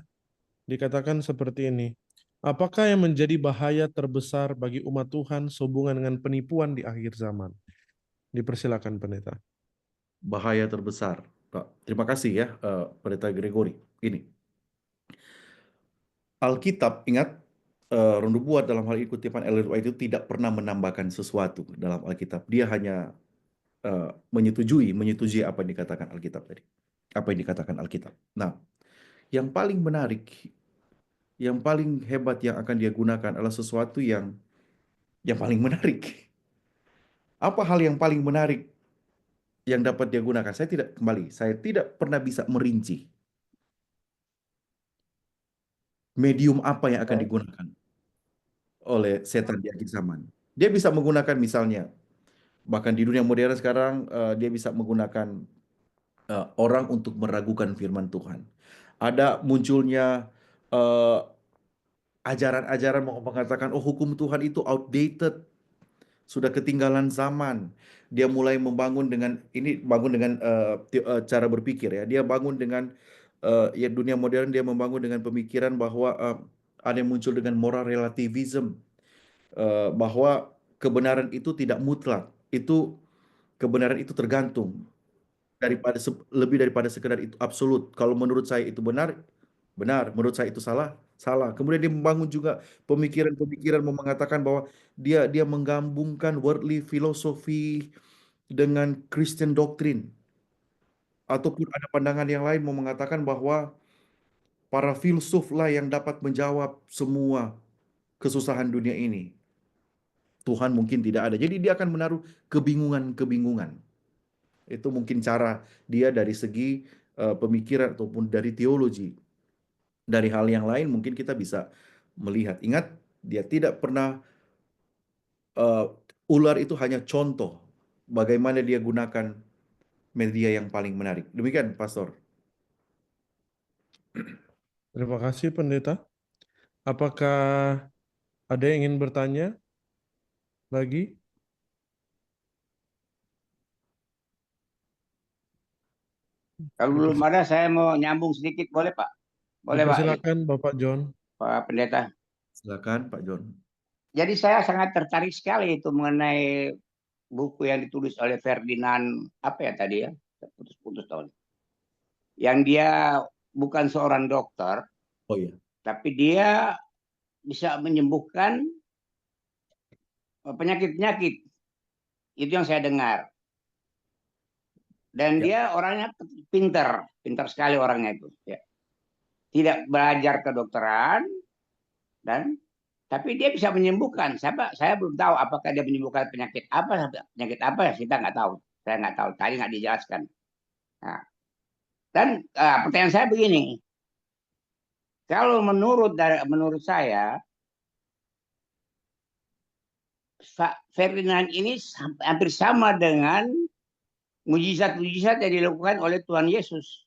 Dikatakan seperti ini. Apakah yang menjadi bahaya terbesar bagi umat Tuhan sehubungan dengan penipuan di akhir zaman? Dipersilakan pendeta. Bahaya terbesar. Pak, terima kasih ya Pendeta Gregory. Ini. Alkitab, ingat, Rondu Buat dalam hal ini kutipan Ellen White itu tidak pernah menambahkan sesuatu dalam Alkitab. Dia hanya menyetujui apa yang dikatakan Alkitab tadi. Apa yang dikatakan Alkitab. Nah, yang paling menarik, yang paling hebat yang akan dia gunakan adalah sesuatu yang paling menarik. Apa hal yang paling menarik yang dapat dia gunakan? Saya tidak pernah bisa merinci medium apa yang akan digunakan oleh setan di akhir zaman. Dia bisa menggunakan misalnya, bahkan di dunia modern sekarang, dia bisa menggunakan orang untuk meragukan firman Tuhan. Ada munculnya eh, ajaran-ajaran mengatakan, oh hukum Tuhan itu outdated, sudah ketinggalan zaman. Dia mulai bangun dengan cara berpikir ya. Dia bangun dengan ya dunia modern, dia membangun dengan pemikiran bahwa ada yang muncul dengan moral relativism, bahwa kebenaran itu tidak mutlak. Kebenaran itu tergantung lebih daripada sekedar itu absolut. Kalau menurut saya itu benar, benar. Menurut saya itu salah, salah. Kemudian dia membangun juga pemikiran-pemikiran mengatakan bahwa dia menggabungkan worldly philosophy dengan Christian doctrine. Ataupun ada pandangan yang lain mau mengatakan bahwa para filsuf lah yang dapat menjawab semua kesusahan dunia ini. Tuhan mungkin tidak ada. Jadi dia akan menaruh kebingungan-kebingungan. Itu mungkin cara dia dari segi pemikiran ataupun dari teologi. Dari hal yang lain mungkin kita bisa melihat. Ingat, dia tidak pernah, ular itu hanya contoh bagaimana dia gunakan media yang paling menarik. Demikian, Pastor. Terima kasih, Pendeta. Apakah ada yang ingin bertanya lagi? Kalau belum ada, saya mau nyambung sedikit, boleh Pak? Boleh Pak, Silakan, Bapak John. Pak Pendeta. Silakan, Pak John. Jadi saya sangat tertarik sekali itu mengenai buku yang ditulis oleh Ferdinand, apa ya tadi ya? Putus-putus tahun. Yang dia bukan seorang dokter, Oh iya. tapi dia bisa menyembuhkan penyakit-penyakit. Itu yang saya dengar. Dan Ya. dia orangnya pintar sekali orangnya itu. Ya. Tidak belajar kedokteran, tapi dia bisa menyembuhkan. Saya belum tahu apakah dia menyembuhkan penyakit apa kita nggak tahu. Saya nggak tahu. Tadi nggak dijelaskan. Nah, dan pertanyaan saya begini, kalau menurut saya Ferdinand ini hampir sama dengan mujizat-mujizat yang dilakukan oleh Tuhan Yesus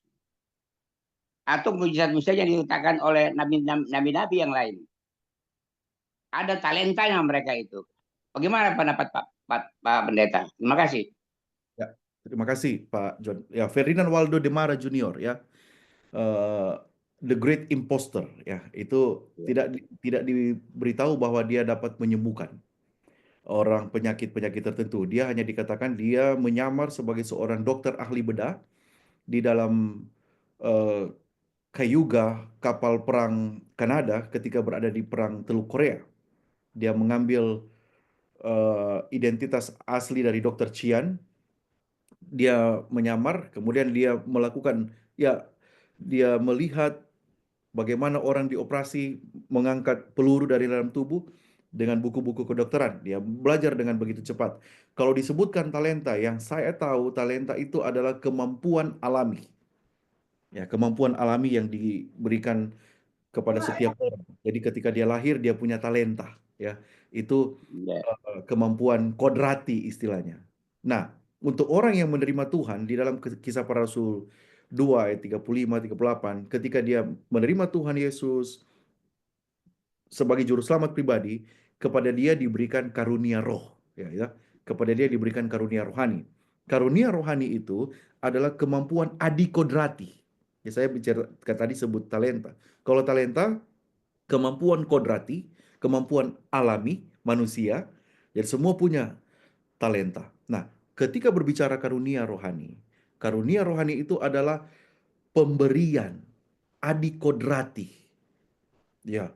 atau mujizat-mujizat yang diletakkan oleh nabi-nabi yang lain. Ada talentanya mereka itu. Bagaimana pendapat Pak Pendeta? Terima kasih. Ya, terima kasih Pak John. Ya, Ferdinand Waldo de Mara Junior ya, the Great Imposter ya, itu tidak diberitahu bahwa dia dapat menyembuhkan orang penyakit-penyakit tertentu. Dia hanya dikatakan dia menyamar sebagai seorang dokter ahli bedah di dalam Cayuga, kapal perang Kanada ketika berada di perang Teluk Korea. Dia mengambil identitas asli dari Dr. Chian. Dia menyamar, kemudian dia melakukan, ya, dia melihat bagaimana orang dioperasi mengangkat peluru dari dalam tubuh dengan buku-buku kedokteran. Dia belajar dengan begitu cepat. Kalau disebutkan talenta, yang saya tahu talenta itu adalah kemampuan alami. Ya, kemampuan alami yang diberikan kepada setiap orang. Jadi ketika dia lahir dia punya talenta, ya. Itu kemampuan kodrati istilahnya. Nah, untuk orang yang menerima Tuhan di dalam Kisah Para Rasul 2 ayat 35 38, ketika dia menerima Tuhan Yesus sebagai juru selamat pribadi, kepada dia diberikan karunia roh, ya. Kepada dia diberikan karunia rohani. Karunia rohani itu adalah kemampuan adikodrati. Ya, saya bicara tadi sebut talenta. Kalau talenta, kemampuan kodrati, kemampuan alami manusia, dan semua punya talenta. Nah, ketika berbicara karunia rohani itu adalah pemberian adikodrati Ya,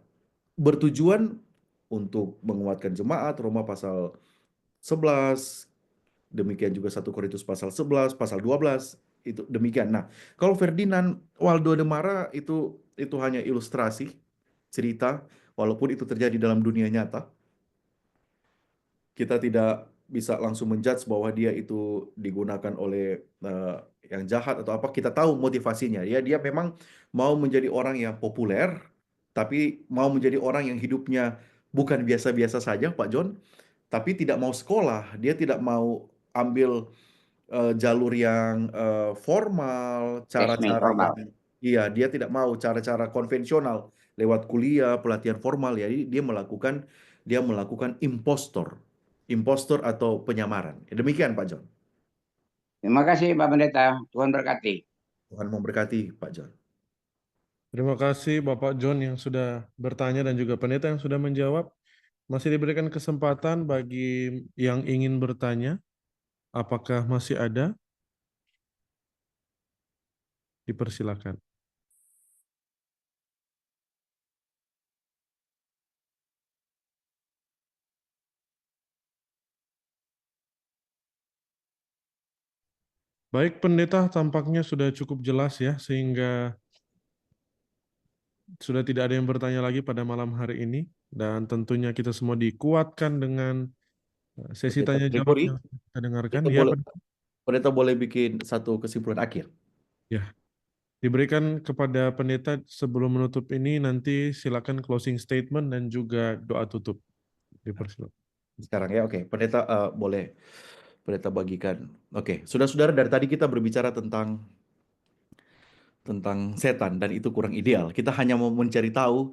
bertujuan untuk menguatkan jemaat, Roma pasal 11, demikian juga 1 Korintus pasal 11, pasal 12, itu demikian. Nah, kalau Ferdinand Waldo de Mara itu hanya ilustrasi, cerita, walaupun itu terjadi dalam dunia nyata. Kita tidak bisa langsung menjudge bahwa dia itu digunakan oleh yang jahat atau apa. Kita tahu motivasinya. Dia memang mau menjadi orang yang populer, tapi mau menjadi orang yang hidupnya bukan biasa-biasa saja, Pak John, tapi tidak mau sekolah. Dia tidak mau ambil jalur yang formal, Resmi, cara-cara formal. yang iya, dia tidak mau cara-cara konvensional lewat kuliah, pelatihan formal ya. Dia melakukan impostor atau penyamaran. Ya, demikian Pak John. Terima kasih Pak Pendeta. Tuhan berkati. Tuhan memberkati Pak John. Terima kasih Bapak John yang sudah bertanya dan juga pendeta yang sudah menjawab. Masih diberikan kesempatan bagi yang ingin bertanya. Apakah masih ada? Dipersilakan. Baik, pendeta, tampaknya sudah cukup jelas ya, sehingga sudah tidak ada yang bertanya lagi pada malam hari ini. Dan tentunya kita semua dikuatkan dengan sesi Oke, Pak tanya jawab Gregory, yang kita dengarkan. pendeta Ya, boleh, pendeta boleh bikin satu kesimpulan akhir. ya. Diberikan kepada pendeta sebelum menutup ini, nanti silakan closing statement dan juga doa tutup. Dipersilakan. Sekarang ya, oke. Pendeta boleh pendeta bagikan. Oke, saudara-saudara, dari tadi kita berbicara tentang setan dan itu kurang ideal. Kita hanya mau mencari tahu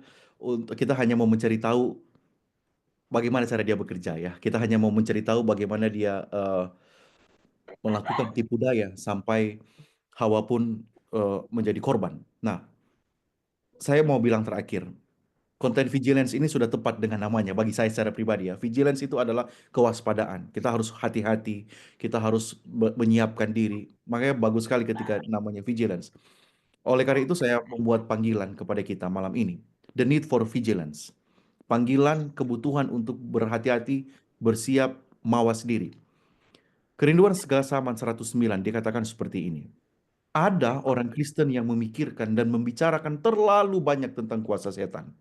bagaimana cara dia bekerja ya. Kita hanya mau mencari tahu bagaimana dia melakukan tipu daya sampai Hawa pun menjadi korban. Nah, saya mau bilang terakhir, konten vigilance ini sudah tepat dengan namanya bagi saya secara pribadi ya. Vigilance itu adalah kewaspadaan. Kita harus hati-hati, kita harus menyiapkan diri. Makanya bagus sekali ketika namanya vigilance. Oleh karena itu saya membuat panggilan kepada kita malam ini. The need for vigilance. Panggilan kebutuhan untuk berhati-hati, bersiap, mawas diri. Kerinduan segala zaman 109 dikatakan seperti ini. Ada orang Kristen yang memikirkan dan membicarakan terlalu banyak tentang kuasa setan.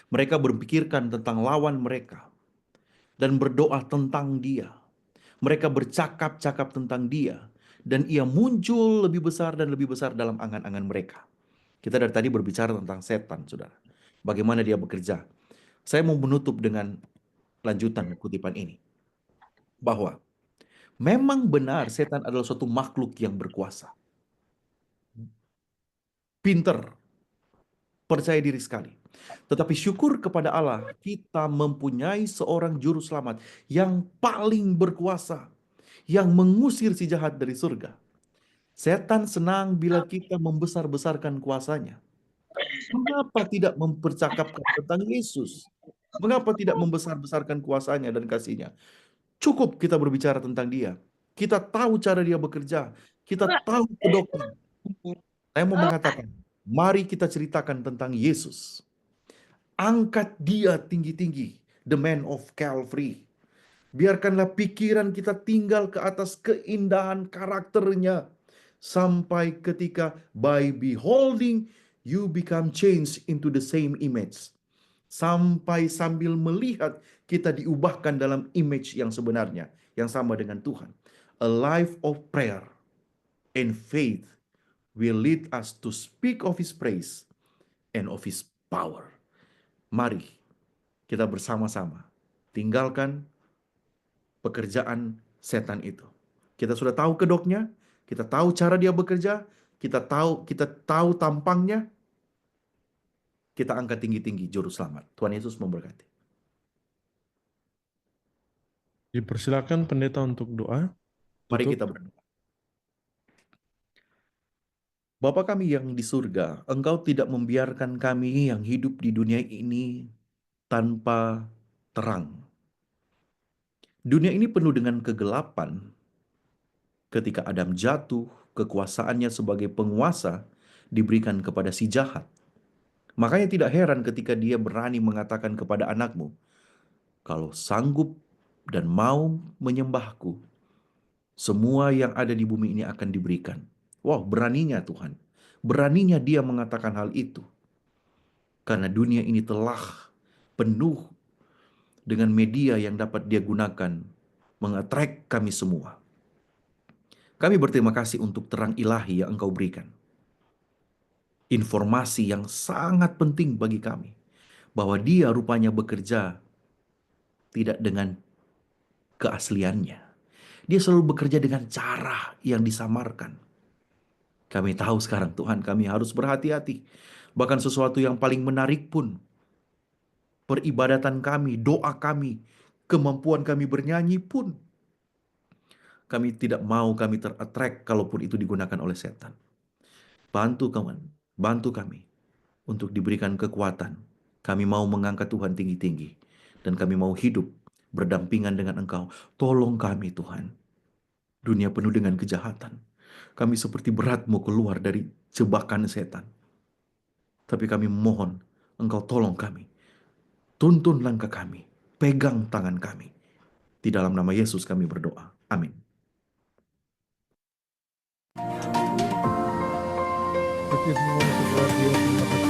Mereka berpikirkan tentang lawan mereka dan berdoa tentang dia. Mereka bercakap-cakap tentang dia dan ia muncul lebih besar dan lebih besar dalam angan-angan mereka. Kita dari tadi berbicara tentang setan, saudara. Bagaimana dia bekerja. Saya mau menutup dengan lanjutan kutipan ini. Bahwa memang benar setan adalah suatu makhluk yang berkuasa. Pinter, percaya diri sekali. Tetapi syukur kepada Allah, kita mempunyai seorang juru selamat yang paling berkuasa, yang mengusir si jahat dari surga. Setan senang bila kita membesar-besarkan kuasanya. Mengapa tidak mempercakapkan tentang Yesus? Mengapa tidak membesar-besarkan kuasanya dan kasihnya? Cukup kita berbicara tentang dia. Kita tahu cara dia bekerja. Kita tahu kedoknya. Saya mau mengatakan, mari kita ceritakan tentang Yesus. Angkat dia tinggi-tinggi. The man of Calvary. Biarkanlah pikiran kita tinggal ke atas keindahan karakternya. Sampai ketika by beholding, you become changed into the same image. Sampai sambil melihat, kita diubahkan dalam image yang sebenarnya. Yang sama dengan Tuhan. A life of prayer and faith will lead us to speak of His praise and of His power. Mari kita bersama-sama tinggalkan pekerjaan setan itu. Kita sudah tahu kedoknya, kita tahu cara dia bekerja, kita tahu tampangnya, kita angkat tinggi-tinggi juru selamat. Tuhan Yesus memberkati. Dipersilakan pendeta untuk doa. Mari Tutup. kita berdoa. Bapa kami yang di surga, Engkau tidak membiarkan kami yang hidup di dunia ini tanpa terang. Dunia ini penuh dengan kegelapan. Ketika Adam jatuh, kekuasaannya sebagai penguasa diberikan kepada si jahat. Makanya tidak heran ketika dia berani mengatakan kepada anakmu, kalau sanggup dan mau menyembahku, semua yang ada di bumi ini akan diberikan. Wow, beraninya Tuhan. Beraninya dia mengatakan hal itu. Karena dunia ini telah penuh dengan media yang dapat dia gunakan mengattract kami semua. Kami berterima kasih untuk terang ilahi yang Engkau berikan. Informasi yang sangat penting bagi kami. Bahwa dia rupanya bekerja tidak dengan keasliannya. Dia selalu bekerja dengan cara yang disamarkan. Kami tahu sekarang Tuhan, kami harus berhati-hati. Bahkan sesuatu yang paling menarik pun, peribadatan kami, doa kami, kemampuan kami bernyanyi pun, kami tidak mau kami ter-attract kalaupun itu digunakan oleh setan. Bantu kami untuk diberikan kekuatan. Kami mau mengangkat Tuhan tinggi-tinggi. Dan kami mau hidup berdampingan dengan Engkau. Tolong kami Tuhan. Dunia penuh dengan kejahatan. Kami seperti berat mau keluar dari jebakan setan. Tapi kami mohon Engkau tolong kami. Tuntun langkah kami. Pegang tangan kami. Di dalam nama Yesus kami berdoa. Amin. Terima kasih semua untuk